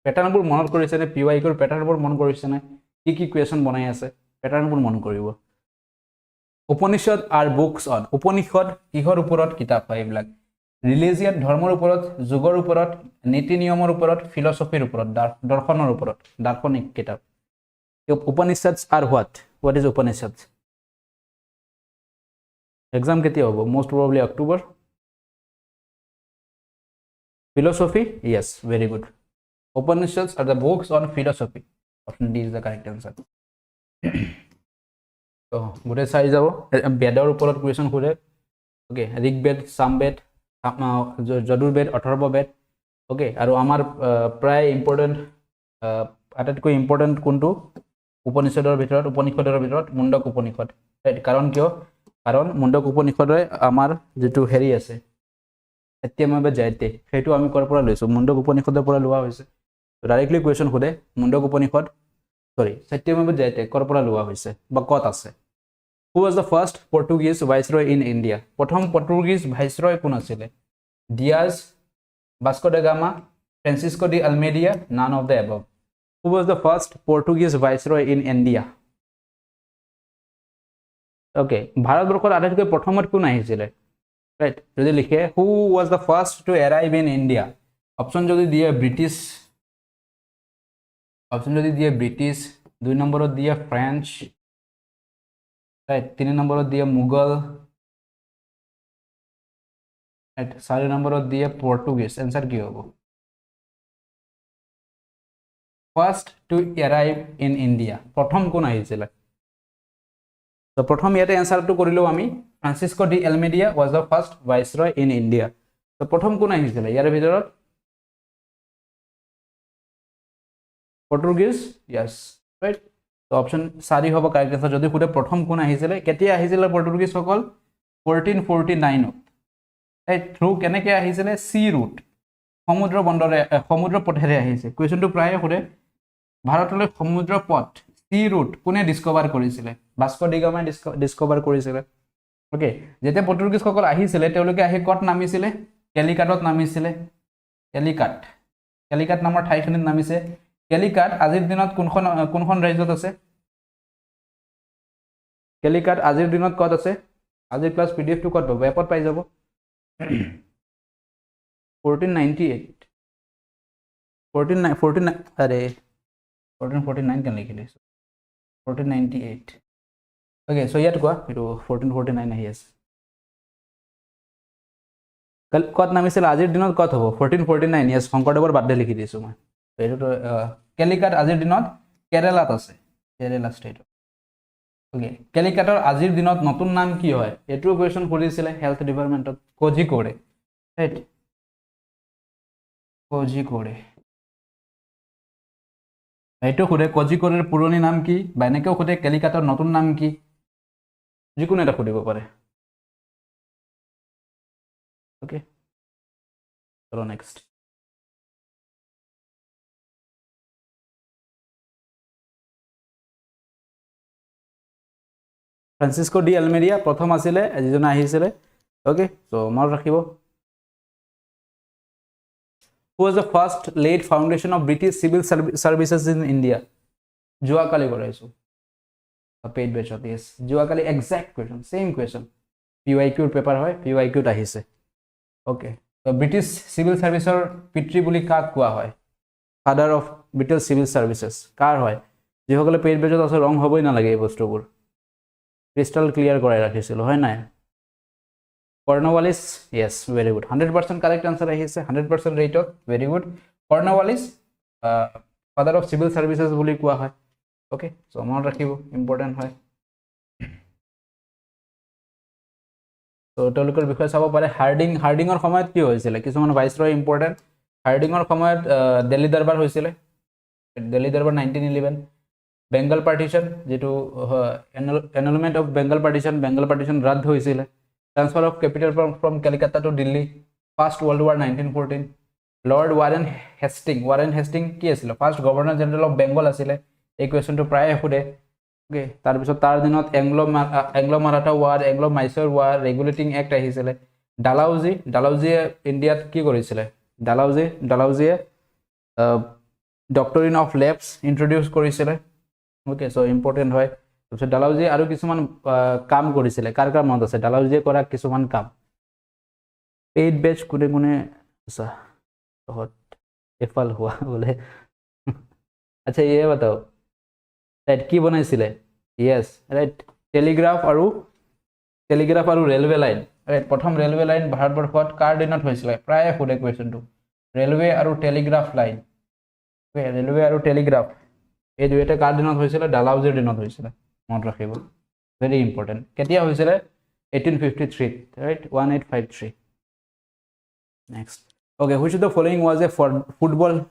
প্যাটাৰ্নবোৰ মনত কৰিছে নে PY কৰ প্যাটাৰ্নবোৰ মন কৰিছে নে কি কি কোৱেশ্চন বনাই আছে প্যাটাৰ্নবোৰ মন কৰিব Upanishad R books on Upanishad কিহৰ ওপৰত কিতাপ হয় এইবিলাক ৰিলিজিয়ান ধৰ্মৰ ওপৰত যুগৰ ওপৰত নীতি নিয়মৰ ওপৰত ফিলসফিৰ ওপৰত দৰ্শনৰ ওপৰত দাৰ্শনিক কিতাপ উপনিষদ আর what is উপনিষদ exam কেতিয়া হ'ব most probably October philosophy yes very good Upanishads are the books on philosophy option D is the correct answer so গুটে চাই যাব বেদৰ ওপৰত কোৱেশ্চন খুদে ওকে ঋগবেদ সামবেদ যজুৰ্বেদ অথৰ্ববেদ ওকে আৰু আমাৰ প্ৰায় ইম্পৰ্টেন্ট আটাইতকৈ ইম্পৰ্টেন্ট কোনটো উপনিষদৰ ভিতৰত মুণ্ডক উপনিষদ কাৰণ কিয় কাৰণ মুণ্ডক উপনিষদে আমাৰ যেটো হেৰি আছে সত্যমেৱ জয়তে সেইটো আমি কৰ পৰা লৈছো মুণ্ডক উপনিষদৰ পৰা লোৱা হৈছে ডাইৰেক্টলি কোৱেশ্চন খুদে মুণ্ডক উপনিষদ সত্যমেৱ জয়তে কৰ পৰা লোৱা হৈছে বা কত আছে Who was the first Portuguese viceroy in India? প্ৰথম পৰ্তুগীজ ভাইসৰয় কোন আছিল Diaz, Vasco da Gama, Francisco de Almeida, none of the above. Who was the first Portuguese viceroy in India? Okay, ভাৰতবৰ্ষৰ আটাইতকৈ প্ৰথমত কোন আহিছিল right যদি লিখে who was the first to arrive in India option যদি দিয়ে ব্রিটিশ 2 নম্বৰত দিয়ে ফ্ৰেঞ্চ right 3 নম্বৰত দিয়ে মুঘল right 4 নম্বৰত দিয়ে পৰ্তুগীজ आंसर কি হ'ব first to arrive in India প্ৰথম কোন আহিছিল তো প্ৰথম ইয়াতে आंसरটো কৰিলো আমি ফ্ৰান্সিসকো D এলমেডিয়া was the first viceroy in India তো প্ৰথম কোন আহিছিল ইয়াৰ ভিতৰত পৰ্তুগীজ yes right তো অপচন 4 হ'ব কাৰেক্ট আনসাৰ যদি খুদে প্ৰথম কোন আহিছিল কেতিয়া আহিছিল পৰ্তুগীজ সকল 1449 right থ্ৰু কেনেকে আহিছিল সি ৰুট সমুদ্ৰ বন্দৰে সমুদ্ৰ পথেৰে আহিছে কোৱেশ্চনটো প্ৰায় খুদে ভাৰতলৈ সমুদ্ৰ পথ সি ৰুট কোনে ডিসকভাৰ কৰিছিল ভাস্কো ডি গামাই ডিসকভাৰ কৰিছিল ওকে যেতে পৰ্তুগীজ সকল আহিছিল তেওঁলোকে আহি কত নামিছিল কেলিকাটত নামিছিল কেলিকাট নামৰ ঠাইখনিত নামিছে কেলিকাট আজিৰ দিনত কোনখন ৰাজ্যত আছে কেলিকাট আজিৰ দিনত কত আছে আজিৰ ক্লাস পিডিএফ টু কত পাব এপত পাই যাব 1449 আৰে 1449 কেন লিখিলে 1498 ওকে সো ইয়াত কোৱা এটো 1449 আহি আছে কত নামিছিল আজিৰ দিনত কত হ'ব 1449 ইয়েস শংকৰদেৱৰ বাৰ্থডে লিখি দিছো মই এটো কেলিকাট আজিৰ দিনত কেৰালাত আছে কেৰালা ষ্টেট ওকে কেলিকাটৰ আজিৰ দিনত নতুন নাম কি হয় এটো কোৱেশ্চন কৰিছিল হেলথ ডিপাৰ্টমেন্টত কোজিকোডে ৰাইট কোজিকোডে এইটো খুদে কোজিকোডেৰ পুৰণি নাম কি বা এনেকেও খুদে কেলিকাটৰ নতুন নাম কি যিকোনো এটা খুদিব পাৰে ওকে চলো নেক্সট ফ্ৰান্সিসকো ডি এলমেডিয়া প্ৰথম আছিল যিজন আহিছিল ওকে সো মনত ৰাখিব Who was the first laid foundation of British civil services in India? Guwahati কৰাইছো paid batch of yes Guwahati exact question same question PYQ paper হয় PYQ ত আহিছে ওকে তো ব্রিটিশ সিভিল সাৰ্ভিসৰ পিতৃ বুলি কাক কোৱা হয় ফাদাৰ অফ ব্ৰিটিশ সিভিল সাৰ্ভিসেস কাৰ হয় যিসকলে পেড বেজত আছে ৰং হ'বই না লাগে এই বস্তুবোৰ ক্ৰিস্টাল ক্লিয়াৰ কৰাই ৰাখিছিল হয় নাই Cornwallis yes very good 100% correct answer আহিছে 100% rate of very good Cornwallis father of civil services বুলি কোৱা হয় ওকে সো মনত ৰাখিব ইম্পৰ্টেন্ট হয় তো তেওঁলোকৰ বিষয়ে চাব পাৰে হাৰ্ডিংৰ সময়ত কি হৈছিল কিছুমান ভাইসৰয় ইম্পৰ্টেন্ট হাৰ্ডিংৰ সময়ত দিল্লী দৰবাৰ হৈছিল দিল্লী দৰবাৰ 1911 বেঙ্গল পাৰ্টিশন যেটো এনলমেন্ট অফ বেঙ্গল পাৰ্টিশন ৰাদ্দ হৈছিল Transfer of capital from Calcutta to Delhi. First World War 1914. Lord Warren Hastings কি আছিল first governor general of Bengal আছিল এই কোৱেশ্চনটো প্ৰায় খুদে ওকে তাৰ পিছত তাৰ দিনত Anglo Maratha war Anglo Mysore war regulating act আহিছিল ডালাউজিয়ে ইন্ডিয়াত কি কৰিছিল ডালাউজিয়ে ডক্টৰিন অফ লেপস ইন্ট্ৰোডিউস কৰিছিল ওকে সো ইম্পৰ্টেন্ট হয় তাৰপিছত ডালাউজি আৰু কিছুমান কাম কৰিছিল কাৰ মনত আছে ডালাউজিয়ে কৰা কিছুমান কাম পেইড বেচ কোনে আচ্ছা बहुत एफल हुआ बोले अच्छा ये बताओ राइट की बनाइছিলে यस राइट टेलीग्राफ और रेलवे लाइन राइट प्रथम रेलवे लाइन भारतबर्षत कार दिনত হৈছিলে প্ৰায় খুদে কোৱেশ্চনটো रेलवे और टेलीग्राफ लाइन रेलवे और टेलीग्राफ এই দুইটা কাৰ দিনত হৈছিলে ডালাউজিৰ দিনত হৈছিলে মনত ৰাখিব ভেৰি ইম্পৰ্টেন্ট কেতিয়া হৈছিলে 1853 right 1853 next Okay, which of the following was a football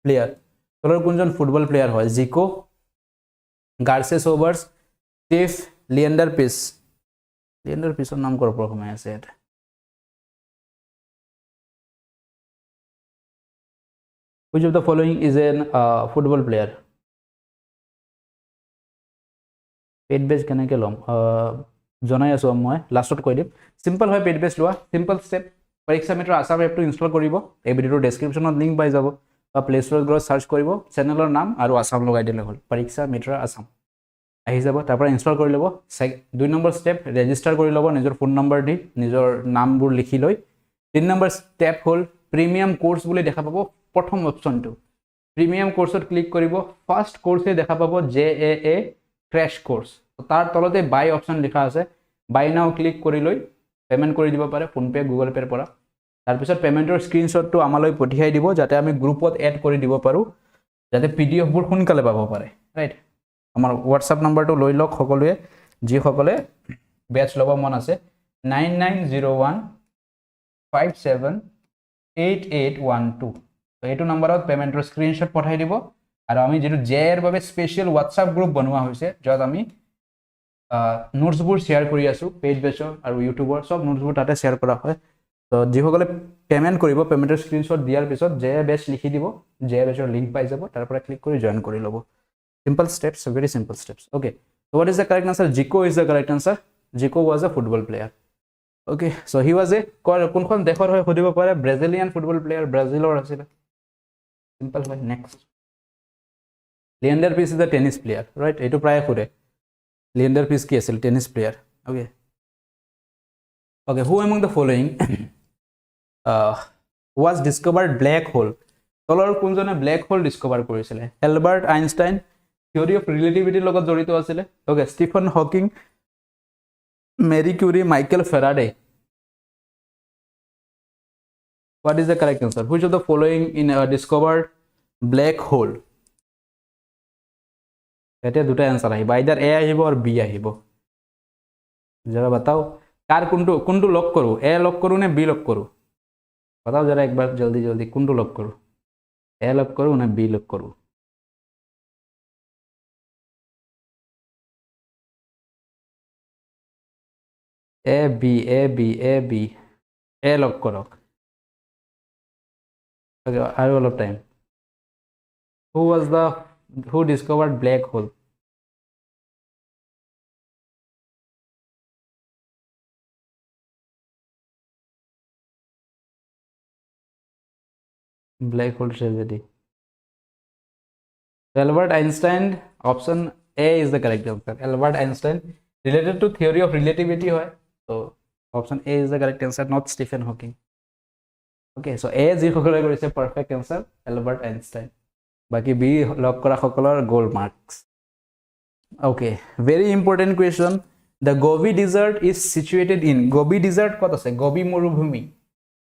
player? Tolor kunjon football player hoy Zico, Garces Overs, Steve, Leander Pace. Leander পিছৰ নাম কৰ পৰা সোমাই আছে ইয়াতে which of the following is an football player পেড বেচ কেনেকৈ ল'ম জনাই আছোঁ মই লাষ্টত কৈ দিম সিম্পল হয় পেড বেচ লোৱা সিম্পল ষ্টেপ পৰীক্ষা মিত্ৰ আছাম এপটো ইনষ্টল কৰিব এই ভিডিঅ'টোৰ ডেছক্ৰিপশ্যনত লিংক পাই যাব বা প্লে ষ্টৰত গৈ চাৰ্চ কৰিব চেনেলৰ নাম আৰু আছাম লগাই দিলে হ'ল পৰীক্ষা মিত্ৰ আছাম আহি যাব তাৰ পৰা ইনষ্টল কৰি ল'ব 2 নম্বৰ ষ্টেপ ৰেজিষ্টাৰ কৰি ল'ব নিজৰ ফোন নম্বৰ দি নিজৰ নামবোৰ লিখি লৈ 3 নম্বৰ ষ্টেপ হ'ল প্ৰিমিয়াম কোৰ্ছ বুলি দেখা পাব প্ৰথম অপশ্যনটো প্ৰিমিয়াম কোৰ্ছত ক্লিক কৰিব ফাৰ্ষ্ট কোৰ্ছে দেখা পাব JAA ক্ৰেছ কোৰ্ছ তাৰ তলতে বাই অপশ্যন লিখা আছে বাই নাও ক্লিক কৰি লৈ পেমেণ্ট কৰি দিব পাৰে ফোনপে গুগল পেৰ পৰা তাৰপিছত পেমেণ্টৰ স্ক্ৰীনশ্বটটো আমালৈ পঠিয়াই দিব যাতে আমি গ্ৰুপত এড কৰি দিব পাৰোঁ যাতে PDF-বোৰ সোনকালে পাব পাৰে ৰাইট আমাৰ হোৱাটছআপ নম্বৰটো লৈ লওক সকলোৱে যিসকলে বেচ ল'ব মন আছে 9901578812 এইটো নম্বৰত পেমেণ্টৰ স্ক্ৰীনশ্বট পঠাই দিব আৰু আমি যেটো JAA বাবে স্পেশাল হোৱাটছআপ গ্ৰুপ বনোৱা হৈছে যত আমি নোটছবোৰ শেয়াৰ কৰি আছো পেজ বেচৰ আৰু ইউটিউবৰ সব নোটছবোৰ তাতে শেয়াৰ কৰা হয় তো যিসকলে পেমেণ্ট কৰিব পেমেণ্টৰ স্ক্ৰীনশ্বট দিয়াৰ পিছত JAA বেচ লিখি দিব JAA বেচৰ লিংক পাই যাব তাৰ পৰা ক্লিক কৰি জয়েন কৰি ল'ব simple steps very simple steps okay so what is the correct answer Zico is the correct answer Zico was a football player okay so he was a কোনখন দেশৰ হয় খুদিব পাৰে ব্ৰাজিলিয়ান ফুটবল প্লেয়াৰ ব্ৰাজিলৰ আছিল simple হয় next Leander Paes is a tennis player, right? Eto praye khore. Leander Paes ki asil tennis player. Okay. Okay. Who among the following was discovered black hole? Tolor kunjone black hole discover korisile. Albert Einstein, theory of relativity logot jorito asile. Okay. Stephen Hawking, Marie Curie, Michael Faraday. What is the correct answer? Which of the following in discovered black hole? এটা দুটা answer আহিব either A আহিব আর B আহিব जरा बताओ car कुंटू lock करूं A lock करूं ने B लॉक करूं बताओ जरा एक बार जल्दी जल्दी कुंटू लॉक करूं A लॉक करूं ने B लॉक करूं A B A लॉक करो okay I will of time who discovered black hole black hole tragedy Albert Einstein option A is the correct answer Albert Einstein related to theory of relativity hoy so option A is the correct answer not Stephen Hawking okay so A is the perfect answer Albert Einstein baki B lock kora hokolor gold marks okay very important question the Gobi desert is situated in Gobi desert kot ase Gobi morubhumi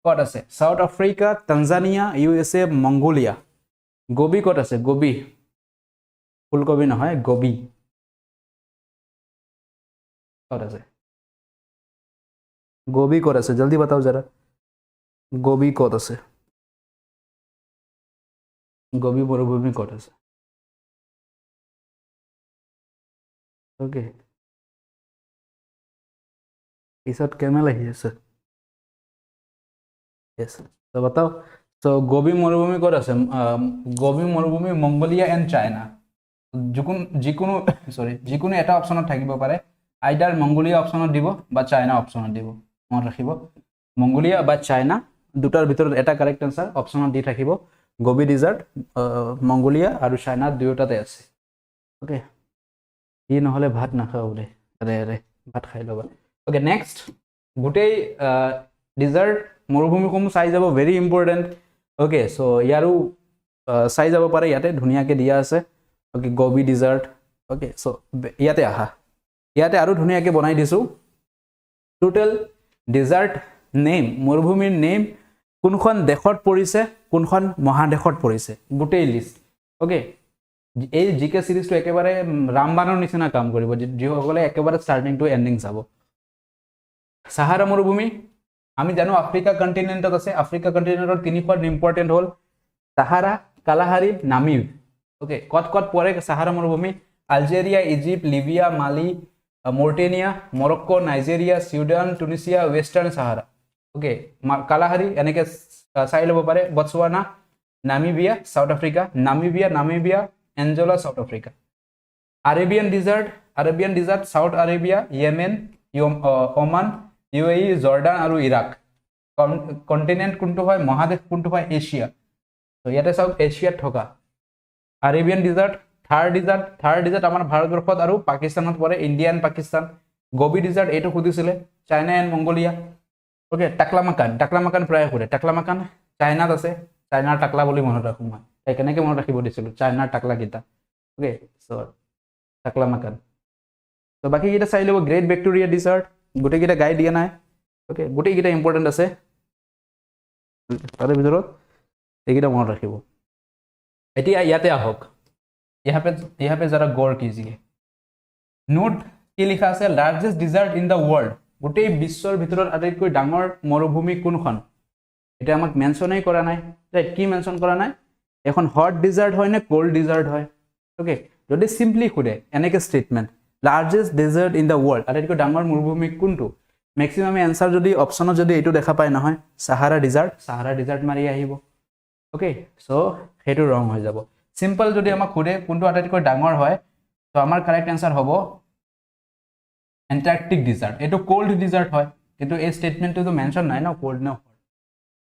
kot ase South Africa Tanzania USA Mongolia Gobi kot ase Gobi ফুলকবি নহয় Gobi kot ase Gobi kot ase jaldi batao jara Gobi kot ase Gobi morubhumi kot ase okay isat camel ahi ase yes so batao so Gobi morubhumi kot ase Gobi morubhumi Mongolia and China jikunu sorry jikunu eta optionot thakibo pare either Mongolia optionot dibo ba China optionot dibo mon rakhibo Mongolia ba China dutar bhitor eta correct answer optionot di rakhibo Gobi desert Mongolia aru China duyotate ase okay ই নহলে ভাত নাখাও রে আরে ভাত খাই লবা okay next গুটেই desert মৰুভূমি কোম চাই যাব very important okay so ইয়াৰো চাই যাব পারে ইয়াতে ধুনিয়াকে দিয়া আছে okay Gobi desert okay so ইয়াতে আহা ইয়াতে আৰু ধুনিয়াকে বনাই দিছো total desert name মৰুভূমিৰ name কোনখন দেশত পৰিছে কোনখন মহাদেশত পৰিছে গুটেই লিস্ট okay এই জিকে সিৰিজটো একেবাৰে ৰামবানৰ নিচিনা কাম কৰিব যিসকলে একেবাৰে স্টাৰ্টিং টু এন্ডিং চাব সাহাৰা মৰুভূমি আমি জানো আফ্ৰিকা কন্টিনেন্টত আছে আফ্ৰিকা কন্টিনেন্টৰ তিনিখন ইম্পৰ্টেন্ট হল সাহাৰা কালাহাৰি নামিব ওকে কত কত পৰে সাহাৰা মৰুভূমি Algeria Egypt Libya Mali Mauritania, Morocco, Nigeria, Sweden, Tunisia, western Sahara. Okay, Kalahari এনেকৈ চাই ল'ব পাৰে। Botswana, Namibia, South Africa, Namibia, Angola, South Africa. Arabian desert, South Arabia, Yemen, Oman, UAE, Jordan আৰু Iraq. Continent কোনটো হয়, মহাদেশ কোনটো হয়, এছিয়া। তো ইয়াতে চাওক এছিয়াত থকা আৰেবিয়ান ডিজাৰ্ট, থাৰ ডিজাৰ্ট আমাৰ ভাৰতবৰ্ষত আৰু পাকিস্তানত পৰে, India and Pakistan. Gobi desert এইটো সুধিছিলে, চাইনা এণ্ড মংগোলিয়া। ওকে, টাকলামাকান প্ৰায় সোধে। টাকলামাকান চাইনাত আছে, চাইনাৰ টাকলা বুলি মনত ৰাখোঁ মই। তাই কেনেকৈ মনত ৰাখিব দিছিলোঁ, চাইনাৰ টাকলাকেইটা। ওকে, চ' টাকলামাকান। তো বাকীকেইটা চাই ল'ব। গ্ৰেট ভিক্টোৰিয়া ডিজাৰ্ট, গোটেইকেইটা গাইড দিয়া নাই। ওকে, গোটেইকেইটা ইম্পৰ্টেণ্ট আছে, তাৰে ভিতৰত এইকেইটা মনত ৰাখিব। এতিয়া ইয়াতে আহক, यहाँ पे जरा गौर कीजिए। নোট কি লিখা আছে, largest desert in the world, গোটেই বিশ্বৰ ভিতৰত আটাইতকৈ ডাঙৰ মৰুভূমি কোনখন? এটা আমাক মেনশ্যনেই কৰা নাই, ৰাইট? কি মেনশ্যন কৰা নাই? এখন হট ডিজাৰ্ট হয় নে কোল্ড ডিজাৰ্ট হয়? ওকে, যদি চিম্পলি সোধে এনেকৈ statement, largest desert in the world, আটাইতকৈ ডাঙৰ মৰুভূমি কোনটো? মেক্সিমামে এনচাৰ যদি অপশ্যনত যদি এইটো দেখা পায় নহয়, সাহাৰা ডিজাৰ্ট মাৰি আহিব। ওকে, চ' সেইটো ৰং হৈ যাব। সিম্পল যদি আমাক সোধে কোনটো আটাইতকৈ ডাঙৰ হয়, তো আমাৰ কাৰেক্ট এনচাৰ হ'ব এণ্টাৰ্কটিক ডিজাৰ্ট। এইটো কোল্ড ডিজাৰ্ট হয়, কিন্তু এই ষ্টেটমেণ্টটো মেনশ্যন নাই ন, কোল্ড নে হট।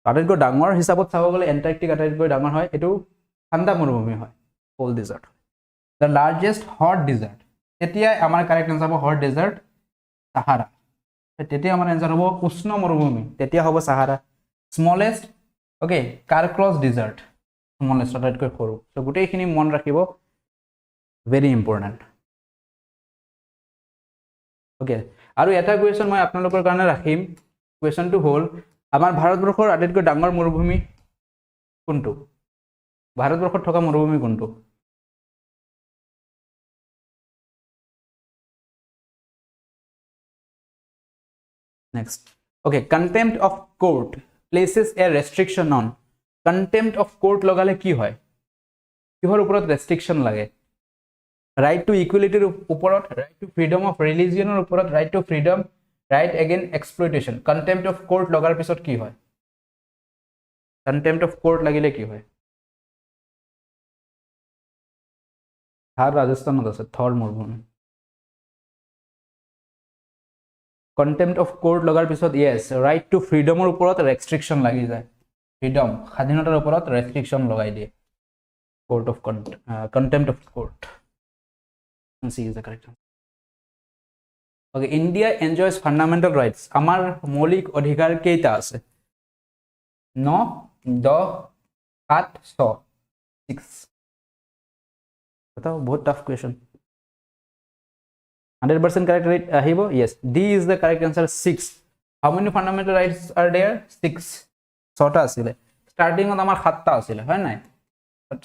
আটাইতকৈ ডাঙৰ হিচাপত চাব গ'লে এণ্টাৰ্কটিক আটাইতকৈ ডাঙৰ হয়, এইটো ঠাণ্ডা মৰুভূমি হয়, কোল্ড ডিজাৰ্ট হয়। দ্য লাৰ্জেষ্ট হট ডিজাৰ্ট, তেতিয়াই আমাৰ কাৰেক্ট এনচাৰ হ'ব হট ডিজাৰ্ট সাহাৰা। তেতিয়া আমাৰ এনচাৰ হ'ব উষ্ণ মৰুভূমি, তেতিয়া হ'ব Sahara. Smallest, okay, Carcross desert, smallest আটাইতকৈ সৰু। চ' গোটেইখিনি মন ৰাখিব, ভেৰি ইম্পৰ্টেণ্ট। ওকে, আৰু এটা কুৱেশ্যন মই আপোনালোকৰ কাৰণে ৰাখিম। কুৱেশ্যনটো হ'ল, আমাৰ ভাৰতবৰ্ষৰ আটাইতকৈ ডাঙৰ মৰুভূমি কোনটো? ভাৰতবৰ্ষত থকা মৰুভূমি কোনটো? Next, okay, contempt of court places a restriction on. Contempt of court লগালে কি হয়? কিহৰ ওপৰত ৰেষ্ট্ৰিকশ্যন লাগে? ৰাইট টু ইকুৱেলিটিৰ ওপৰত, ৰাইট টু ফ্ৰীডম অফ ৰিলিজিয়নৰ ওপৰত, right to freedom, right against exploitation. Contempt of court লগাৰ পিছত কি হয়? কণ্টেম্প্ট অফ কোৰ্ট লাগিলে কি হয়? থাৰ ৰাজস্থানত আছে, থৰ মৰুভূমি। কণ্টেম্প্ট অফ কোৰ্ট লগাৰ পিছত য়েছ, ৰাইট টু ফ্ৰীডমৰ ওপৰত ৰেষ্ট্ৰিকশ্যন লাগি যায়। ফ্ৰীডম, স্বাধীনতাৰ ওপৰত ৰেষ্ট্ৰিকশ্যন লগাই দিয়ে। Court of contempt of court, C is the correct answer. Okay, India enjoys fundamental rights, আমাৰ মৌলিক অধিকাৰ কেইটা আছে? 9, 10, 7, 6, 6। बताओ, बहुत टफ क्वेश्चन। 100% correct right আহিব, yes, D is the correct answer, 6. How many fundamental rights are there? 6. 6টা আছিলে। ষ্টাৰ্টিঙত আমাৰ 7টা আছিলে, হয় নাই?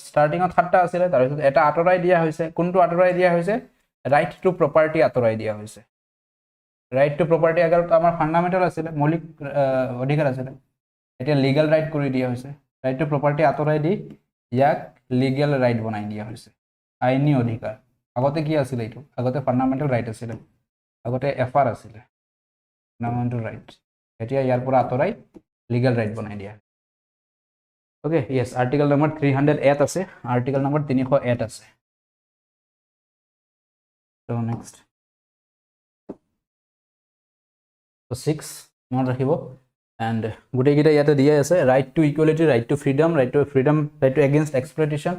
ষ্টাৰ্টিঙত 7টা আছিলে, তাৰপিছত এটা আঁতৰাই দিয়া হৈছে। কোনটো আঁতৰাই দিয়া হৈছে? ৰাইট টু প্ৰপাৰ্টি আঁতৰাই দিয়া হৈছে। ৰাইট টু প্ৰপাৰ্টি আগত আমাৰ ফাণ্ডামেণ্টেল আছিলে, মৌলিক অধিকাৰ আছিলে, এতিয়া লিগেল ৰাইট কৰি দিয়া হৈছে। ৰাইট টু প্ৰপাৰ্টি আঁতৰাই দি ইয়াক লিগেল ৰাইট বনাই দিয়া হৈছে, আইনী অধিকাৰ। আগতে কি আছিলে এইটো? আগতে ফাণ্ডামেণ্টেল ৰাইট আছিলে, আগতে FR আছিলে, ফাণ্ডামেণ্টেল ৰাইট। এতিয়া ইয়াৰ পৰা আঁতৰাই লিগেল ৰাইট বনাই দিয়া। ওকে, য়েছ, আৰ্টিকেল নম্বৰ 308 আছে, আৰ্টিকেল নম্বৰ 308 আছে। ত' নেক্সট 6 মনত ৰাখিব। এণ্ড গোটেইকেইটা ইয়াতে দিয়াই আছে, right to equality, right to freedom, right to against exploitation,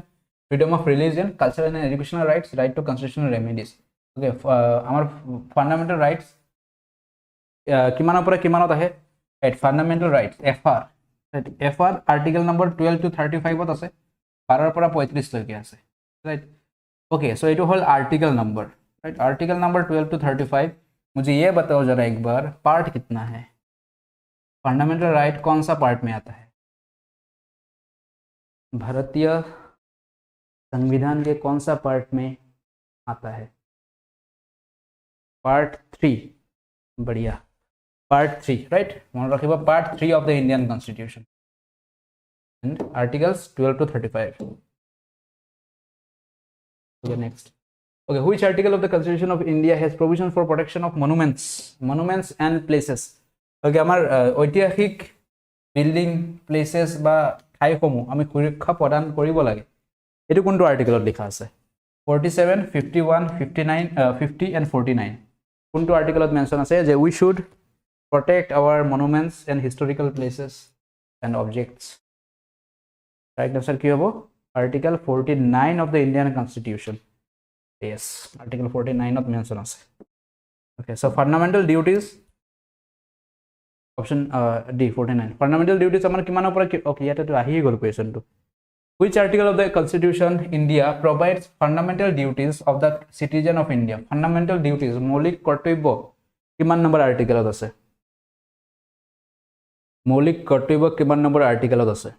freedom of religion, cultural and educational rights, right to constitutional remedies. Okay, আমাৰ ফাণ্ডামেণ্টেল ৰাইটছ কিমানৰ পৰা কিমানত আহে? Right, fundamental rights FR, FR article number 12 to 35 আছে, 12 পৰা 35 লৈকে আছে, right. Okay, so ये whole article number, right? Article number 12 to 35। मुझे ये बताओ जरा एक बार, पार्ट कितना है? फंडामेंटल राइट कौन सा पार्ट में आता है? भारतीय संविधान के कौन सा पार्ट में आता है? पार्ट 3, बढ़िया, पार्ट 3, राइट? मन रखिए, part 3 of the Indian constitution and articles 12 to 35। Next, Okay, which article of the Constitution of India has provision for protection of monuments and places? Okay, আমাৰ ঐতিহাসিক বিল্ডিং প্লেসেস বা ঠাইসমূহ আমি সুৰক্ষা প্ৰদান কৰিব লাগে এটো কোনটো আৰ্টিকেলত লিখা আছে 47 51 59 50 and 49 কোনটো আৰ্টিকেলত মেনশন আছে যে we should protect our monuments and historical places and objects right answer কি হ'ব article 49 of the Indian Constitution yes article 49 of mention আছে okay so fundamental duties option D 49 fundamental duties amar kiman upor okay yata to ahi gol question to which article of the Constitution India provides fundamental duties of the citizen of India fundamental duties maulik kartobyo kiman number article ot ase maulik kartobyo kiman number article ot ase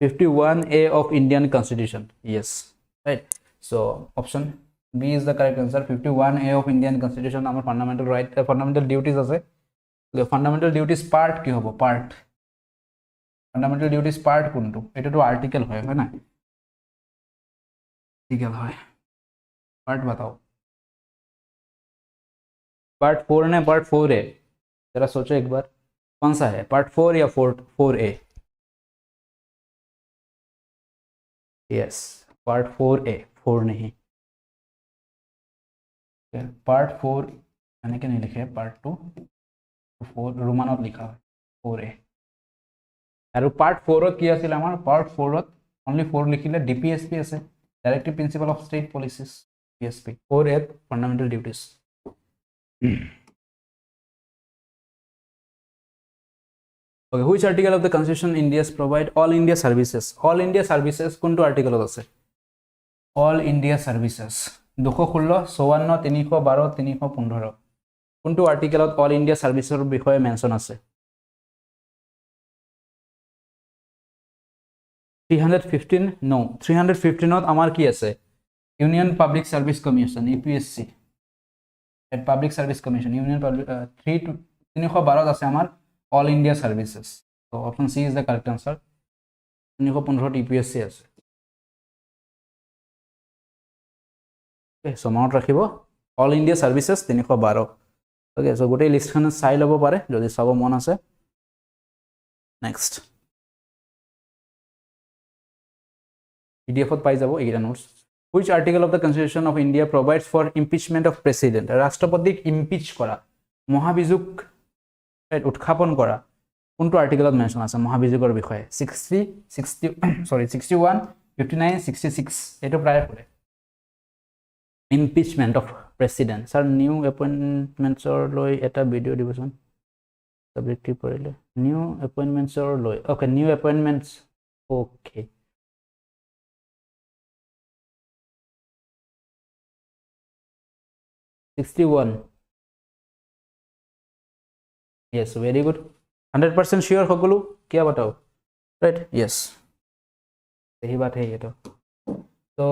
51A of Indian Constitution yes right so option B is the correct answer 51A of Indian Constitution amar fundamental right fundamental duties ase okay fundamental duties part ki hobo part fundamental duties part kuntu eta to article hoy na article hoy part batao part 4 ne part 4 है जरा सोचो एक बार कौन सा है part 4 या 4A yes part 4A 4 नहीं part 4 यानी कि नहीं लिखे part 2 4 रोमानत लिखा है 4A আৰু part 4 ত কি আছিল আমাৰ part 4 ত only 4 লিখিলে DPSP আছে directive principle of state policies DPSP 4A fundamental duties okay which article of the Constitution India provide all India services কোনটো article ত আছে all India services 216 54 312 315 কোনটো আৰ্টিকেলত অল ইন্ডিয়া সার্ভিসের বিষয়ে মেনশন আছে 315 নো 315 ত আমার কি আছে union public service commission UPSC public service commission union public 312 আছে আমার অল ইন্ডিয়া সার্ভিসেস তো option C is the correct answer 315 UPSC আছে okay so মনত ৰাখিব all India services 312 okay so গোটেই লিষ্টখন চাই লব পাৰে যদি চাব মন আছে নেক্সট PDF ত পাই যাব এইটা notes which article of the Constitution of India provides for impeachment of president ৰাষ্ট্ৰপতিক ইমপিচ কৰা মহাভিযোগ উৎখাপন কৰা কোনটো আৰ্টিকেলত মেনশন আছে মহাভিযোগৰ বিষয়ে 61 59 66 এটো প্ৰায় পৰে impeachment of president sir new appointments or loi eta video division subjective porile new appointments or loi okay new appointments okay $61 yes very good 100% sure hogulu kya batao right yes sahi baat hai ye to so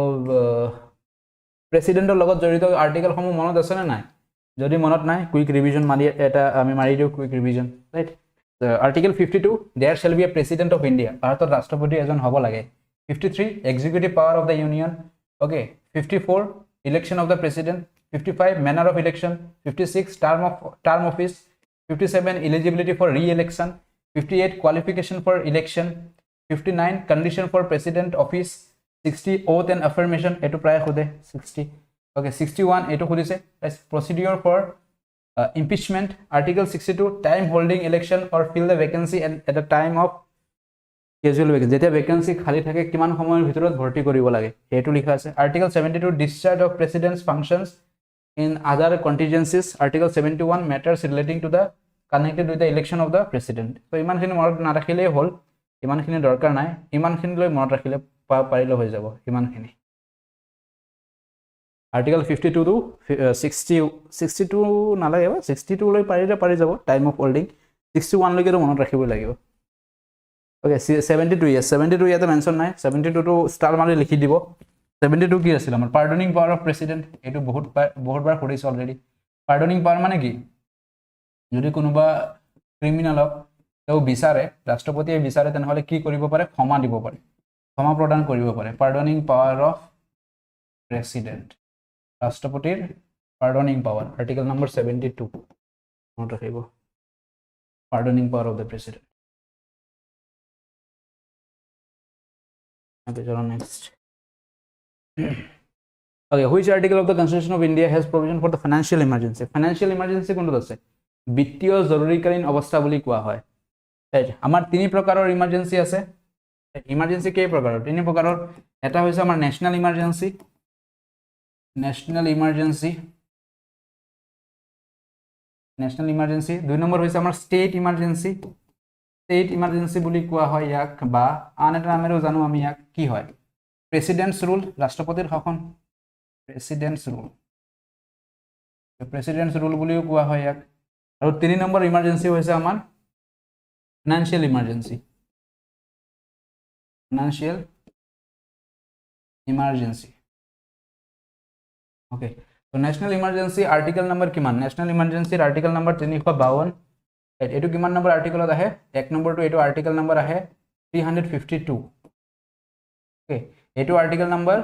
প্ৰেসিডেন্টৰ লগত জড়িত article সমূহ মনত আছে না নাই যদি মনত নাই কুইক ৰিভিজন মাৰি এটা আমি মাৰি দিও quick revision right article 52 there shall be a president of India ভাৰতৰ ৰাষ্ট্ৰপতি এজন হ'ব লাগে 53 executive power of the union okay 54 election of the president 55 manner of election 56 term office 57 eligibility for re-election 58 qualification for election 59 condition for president office 60 oath and affirmation eto pray khode 60 okay 61 eto khudise procedure for impeachment article 62 time holding election or fill the vacancy and at the time of casual vacancy jeta vacancy khali thake kiman samoyৰ ভিতৰত ভৰ্তি কৰিব লাগে এটো লিখা আছে article 72 discharge of president's functions in other contingencies article 71 matters relating to the connected with the election of the president so ইমান খিনি মনত না ৰাখিলে হল ইমান খিনি দৰকাৰ নাই ইমান খিনি লৈ মনত ৰাখিলে পাৰিলে হৈ যাব ইমান খিনি আৰ্টিকেল 52 টু 62 নালাগে 62 লৈ পাৰি যাব টাইম অফ হোল্ডিং 61 লৈকে মনত ৰাখিব লাগিব ওকে 72 yes 72 ইয়াতে মেনশন নাই 72 টু ষ্টাৰ মাৰি লিখি দিব 72 কি আছিল আমাৰ পাৰ্ডনিং পাৱাৰ অফ প্ৰেসিডেন্ট এটো বহুত বাৰ কৰিছে অলৰেডি পাৰ্ডনিং পাৱাৰ মানে কি যদি কোনোবা ক্ৰিমিনালক তেও বিচাৰে ৰাষ্ট্ৰপতিয়ে বিচাৰে তেনেহলে কি কৰিব পাৰে ক্ষমা দিব পাৰে ক্ষমা প্ৰদান কৰিব পাৰে পাৰ্ডনিং পাৱাৰ অফ প্ৰেসিডেন্ট ৰাষ্ট্ৰপতিৰ পাৰ্ডনিং পাৱাৰ আৰ্টিকেল নম্বৰ 72 মনত ৰাখিব pardoning power of the president okay chalo next okay which article of the constitution of India has provision for the financial emergency কোনটো আছে বিত্তীয় জৰুৰীকালীন অৱস্থা বুলি কোৱা হয় আমাৰ তিনি প্ৰকাৰৰ ইমাৰ্জেন্সি আছে ইমাৰ্জেন্সি কেই প্ৰকাৰৰ তিনি প্ৰকাৰৰ এটা হৈছে আমাৰ নেশনাল ইমাৰ্জেন্সি দুই নম্বৰ হৈছে আমাৰ ষ্টেট ইমাৰ্জেন্সি বুলি কোৱা হয় ইয়াক বা আন এটা নামেৰেও জানো আমি ইয়াক কি হয় প্ৰেসিডেন্টছ ৰুল ৰাষ্ট্ৰপতিৰ শাসন প্ৰেসিডেন্টছ ৰুল বুলিও কোৱা হয় ইয়াক আৰু তিনি নম্বৰ ইমাৰ্জেন্সি হৈছে আমাৰ financial emergency okay so national emergency article number kiman national emergency article number 352 etu kiman number article ahe ek number to etu article number ahe 352 okay etu article number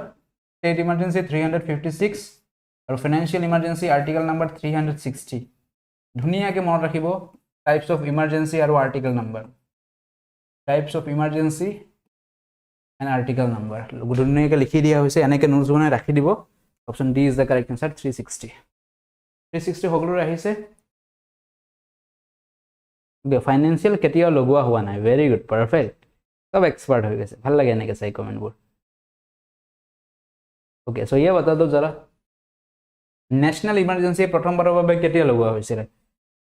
state emergency 356 aru financial emergency article number 360 dhuniya ke mon rakhibo types of emergency or article number types of emergency and article number গুডনে কে লিখি দিয়া হৈছে এনেকে notes বনাই ৰাখি দিব option D is the correct answer 360 হগলো আহিছে okay financial কেতিয়া লগোৱা হোৱা নাই ভেৰি গুড পাৰফেক্ট সব এক্সপাৰ্ট হৈ গৈছে ভাল লাগে এনেকে চাই কমেন্ট বোৰ ওকে সো ইয়া বতা দো জৰা ন্যাশনাল ইমাৰ্জেন্সি প্ৰথমবাৰৰ বাবে কেতিয়া লগোৱা হৈছিল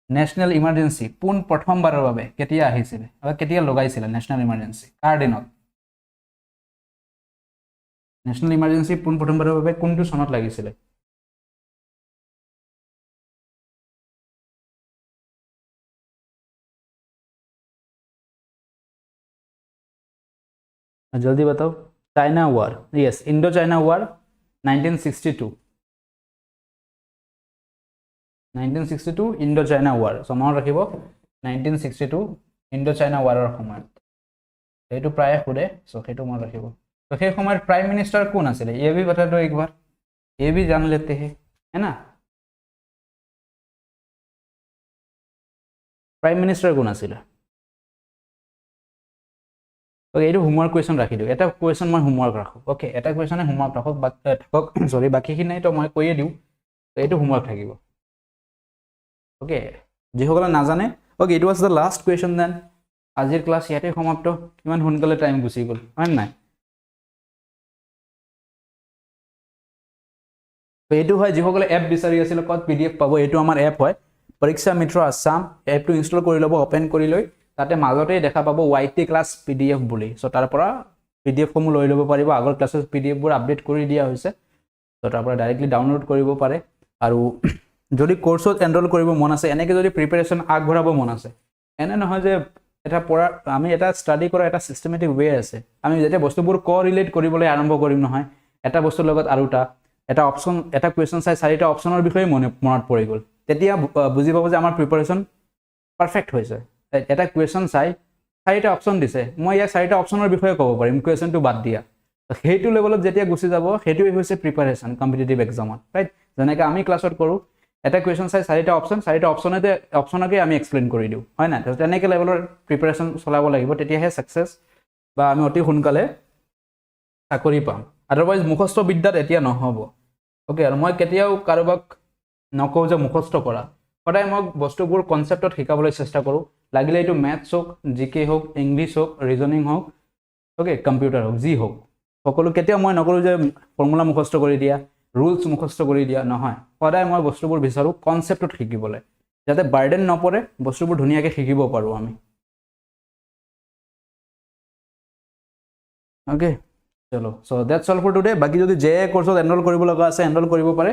National emergency পোন প্ৰথমবাৰৰ বাবে কেতিয়া আহিছিল আৰু কেতিয়া লগাইছিল ন্যাশনাল ইমাৰ্জেন্সি কাৰ দিনত ন্যাশনাল ইমাৰ্জেন্সি পোন প্ৰথমবাৰৰ বাবে কোনটো সনত লাগিছিল জলদি बताओ China war yes Indo China war 1962 Indo China war সমান ৰাখিব 1962 ইন্দো চাইনা ওয়াৰৰ সময়ত এইটো প্ৰায় খুৰে সো সেইটো মন ৰাখিব তো সেই সময়ৰ প্ৰাইম মিনিষ্টাৰ কোন আছিল এই भी बता दो एक बार ये भी जान लेते हैं है ना प्राइम मिनिस्टर কোন আছিল ওকে এইটো হোমৱৰ্ক কোৱেশ্চন ৰাখি দিও এটা কোৱেশ্চন মই হোমৱৰ্ক ৰাখো ওকে এটা কোৱেশ্চনে হোমৱৰ্ক ৰাখক সৰি বাকিখিনি তো মই কৈয়ে দিও তো এইটো হোমৱৰ্ক থাকিব Okay, যিসকলে নাজানে okay it was the last question then আজিৰ ক্লাস ইয়াতে সমাপ্ত কিমান সোনকালে টাইম গুছি গল হয় নাই তো এইটো হয় যিসকলে এপ বিচাৰি আছিল কত পিডিএফ পাবো এইটো আমাৰ এপ হয় পৰীক্ষা মিত্ৰ আসাম এপটো ইনষ্টল কৰি লব ওপেন কৰি লৈ তাতে মাজতে দেখা পাবো YT ক্লাস পিডিএফ বুলি সো তাৰ পৰা পিডিএফ সমূহ লৈ লব পাৰিব আগৰ ক্লাসৰ পিডিএফ বোৰ আপডেট কৰি দিয়া হৈছে তো তাৰ পৰা ডাইৰেক্টলি ডাউনলোড কৰিব পাৰে আৰু যদি কোৰ্সত এনৰোল কৰিব মন আছে এনেকে যদি প্ৰিপাৰেচন আগবঢ়াব মন আছে এনে নহয় যে এটা পঢ়া আমি এটা স্টাডি কৰা এটা সিস্টেমেটিক ওয়ে আছে আমি যেতে বস্তুবোৰ কোৰিলেট কৰিবলৈ আৰম্ভ কৰিম নহয় এটা বস্তুৰ লগত আৰুটা এটা অপচন এটা কোৱেশ্চন চাই চাৰিটা অপচনৰ বিষয়ে মনত পৰি গল তেতিয়া বুজি পাব যে আমাৰ প্ৰিপাৰেচন পাৰফেক্ট হৈছে এটা কোৱেশ্চন চাই চাৰিটা অপচন দিছে মই ইয়াক চাৰিটা অপচনৰ বিষয়ে ক'ব পাৰিম কোৱেশ্চনটো বাদ দিয়া সেইটো লেভেলত যেতিয়া গুছি যাব সেইটোই হৈছে প্ৰিপাৰেচন কম্পিটিটিভ এক্সামত ৰাইট যেনেকৈ আমি ক্লাছত কৰো এটা কোৱেশ্চন চাই চাৰিটা অপচনকে আমি এক্সপ্লেইন কৰি দিও হয় না তেনেকৈ লেভেলৰ প্ৰিপাৰেচন চলাব লাগিব তেতিয়াহে সাকসেস বা আমি অতি সোনকালে চাকৰি পাম আদাৰৱাইজ মুখস্থ বিদ্যাত এতিয়া নহব ওকে আৰু মই কেতিয়াও কাৰোবাক নকও যে মুখস্থ কৰা সদায় মই বস্তুবোৰ কনসেপ্টত শিকাবলৈ চেষ্টা কৰো লাগিলে এইটো ম্যাথছ হোক জিকে হোক ইংলিশ হোক ৰিজনিং হোক ওকে কম্পিউটাৰ হোক জি হোক সকলো কেতিয়াও মই নকৰো যে ফৰ্মুলা মুখস্থ কৰি দিয়া rules মুখস্থ কৰি দিয়া নহয় সদায় মই বস্তুবোৰ বিচাৰো কনসেপ্টত শিকিবলৈ যাতে বাৰ্ডেন নপৰে বস্তুবোৰ ধুনিয়াকে শিকিব পাৰো আমি ওকে চলো so that's all for today বাকি যদি JAA কোৰ্সত এনৰোল কৰিব লগা আছে এনৰোল কৰিব পাৰে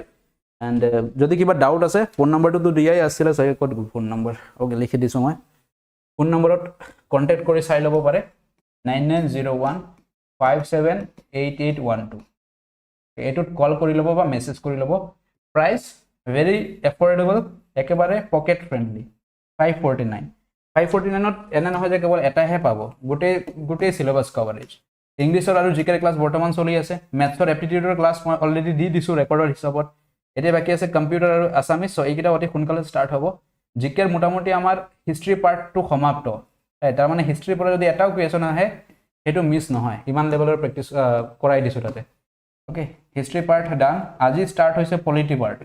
এন্ড যদি কিবা ডাউট আছে ফোন নাম্বাৰটো তো দিয়াই আছিল চাগে কত ফোন নাম্বাৰ ওকে লিখি দিছো মই ফোন নম্বৰত কন্টাক্ট কৰি চাই লব পাৰে 9901578812 এটুত কল কৰি লব বা মেসেজ কৰি লব প্ৰাইস ভেৰি এফোৰ্ডেবল একেবাৰে পকেট ফ্ৰেন্ডলি 549 ত এনে নহয় যে কেৱল এটাহে পাব গোটেই সিলেবাস কভাৰেজ ইংলিছৰ আৰু জিকেৰ ক্লাছ বৰ্তমান চলি আছে মেথছৰ এপ্টিটিউডৰ ক্লাছ মই অলৰেডি দি দিছোঁ ৰেকৰ্ডৰ হিচাপত এতিয়া বাকী আছে কম্পিউটাৰ আৰু আছামিজ চ' এইকেইটা অতি সোনকালে ষ্টাৰ্ট হ'ব জিকেৰ মোটামুটি আমাৰ হিষ্ট্ৰী পাৰ্টটো সমাপ্ত তাৰমানে হিষ্ট্ৰীৰ পৰা যদি এটাও কুৱেশ্যন আহে সেইটো মিছ নহয় ইমান লেভেলৰ প্ৰেক্টিছ কৰাই দিছোঁ তাতে অ'কে হিষ্ট্ৰী পাৰ্ট ডান আজি ষ্টাৰ্ট হৈছে পলিটি পাৰ্ট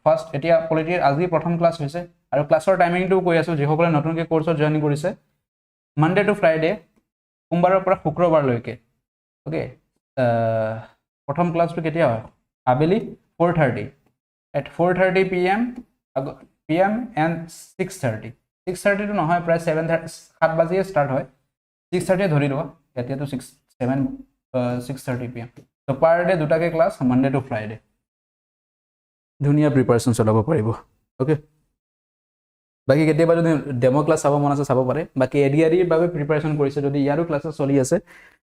ফাৰ্ষ্ট এতিয়া পলিটিৰ আজি প্ৰথম ক্লাছ হৈছে আৰু ক্লাছৰ টাইমিংটো কৈ আছোঁ যিসকলে নতুনকৈ কোৰ্চত জইন কৰিছে মানডে টু ফ্ৰাইডে সোমবাৰৰ পৰা শুক্ৰবাৰলৈকে অ'কে প্ৰথম ক্লাছটো কেতিয়া হয় আবেলি 4:30 at 4:30 PM and 6:30 6:30টো নহয় প্ৰায় 7 বাজিয়ে ষ্টাৰ্ট হয় 6:30 ধৰি লোৱা এতিয়াতো 6:30 PM ত' পাৰ ডে দুটাকে ক্লাছ মানডে টু ফ্ৰাইডে ধুনীয়া প্ৰিপাৰেশ্যন চলাব পাৰিব অ'কে বাকী কেতিয়াবা যদি ডেমো ক্লাছ চাব মন আছে চাব পাৰে বাকী ADREৰ বাবে প্ৰিপাৰেশ্যন কৰিছে যদি ইয়াৰো ক্লাছেছ চলি আছে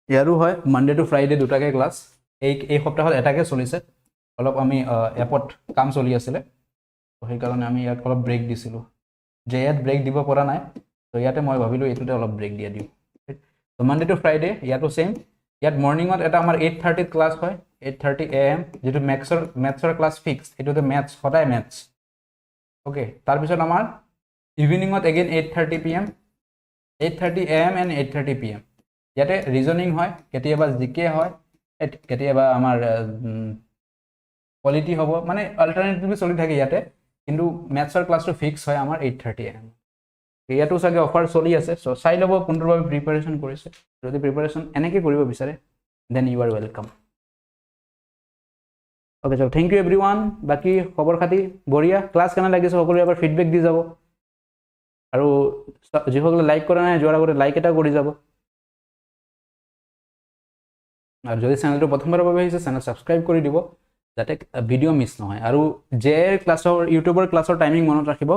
ইয়াৰো হয় মানডে টু ফ্ৰাইডে দুটাকে ক্লাছ এই সপ্তাহত এটাকে চলিছে অলপ আমি এপত কাম চলি আছিলে সেইকাৰণে আমি ইয়াত অলপ ব্ৰেক দিছিলোঁ যে ইয়াত ব্ৰেক দিব পৰা নাই ত' ইয়াতে মই ভাবিলোঁ এইটোতে অলপ ব্ৰেক দিয়া দিওঁ ত' মানডে টু ফ্ৰাইডে ইয়াতো ছেইম ইয়াত মৰ্ণিঙত এটা আমাৰ 8:30 ক্লাছ হয় 8:30 AM যিটো মেথছৰ ক্লাছ ফিক্স এইটোতে মেথছ সদায় মেথছ অ'কে তাৰপিছত আমাৰ ইভিনিঙত again 8:30 PM 8:30 AM and 8:30 PM ইয়াতে ৰিজনিং হয় কেতিয়াবা জিকে হয় কেতিয়াবা আমাৰ পলিটি হ'ব মানে অল্টাৰনেটিভলি চলি থাকে ইয়াতে কিন্তু মেথছৰ ক্লাছটো ফিক্স হয় আমাৰ 8:30 AM ইয়াতো চাগে অফাৰ চলি আছে চ' চাই ল'ব কোনটোৰ বাবে প্ৰিপাৰেশ্যন কৰিছে যদি প্ৰিপাৰেশ্যন এনেকৈ কৰিব বিচাৰে then you are welcome okay so' thank you everyone বাকী খবৰ খাতি বঢ়িয়া ক্লাছ কেনে লাগিছে সকলোৱে এবাৰ ফিডবেক দি যাব আৰু যিসকলে লাইক কৰা নাই যোৱাৰ আগতে লাইক এটা কৰি যাব আৰু যদি চেনেলটো প্ৰথমবাৰৰ বাবে আহিছে চেনেল ছাবস্ক্ৰাইব কৰি দিব যাতে ভিডিঅ' মিছ নহয় আৰু JAA ক্লাছৰ ইউটিউবৰ ক্লাছৰ টাইমিং মনত ৰাখিব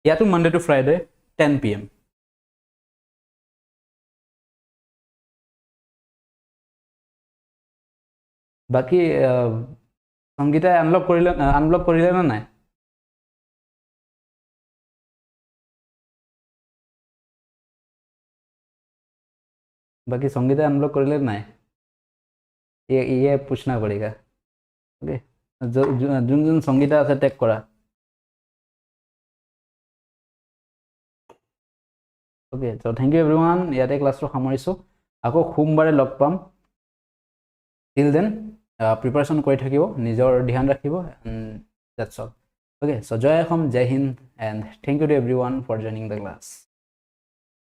ইয়াতো মানডে টু ফ্ৰাইডে 10 PM বাকী সংগীতাই আনলক কৰিলে নে নাই बाकी संगीता अनब्लॉक कर ले ना ये पूछना पड़ेगा ओके जोन जोन संगीता আছে টেগ কৰা okay so thank you everyone ইয়াতে ক্লাছটো সামৰিছো আকৌ সোমবাৰে লগ পাম টিল দেন প্ৰিপাৰেচন কৰি থাকিব নিজৰ ধ্যান ৰাখিব দ্যাটস অল ओके सो জয় অসম জয় Hind and thank you to everyone for joining the class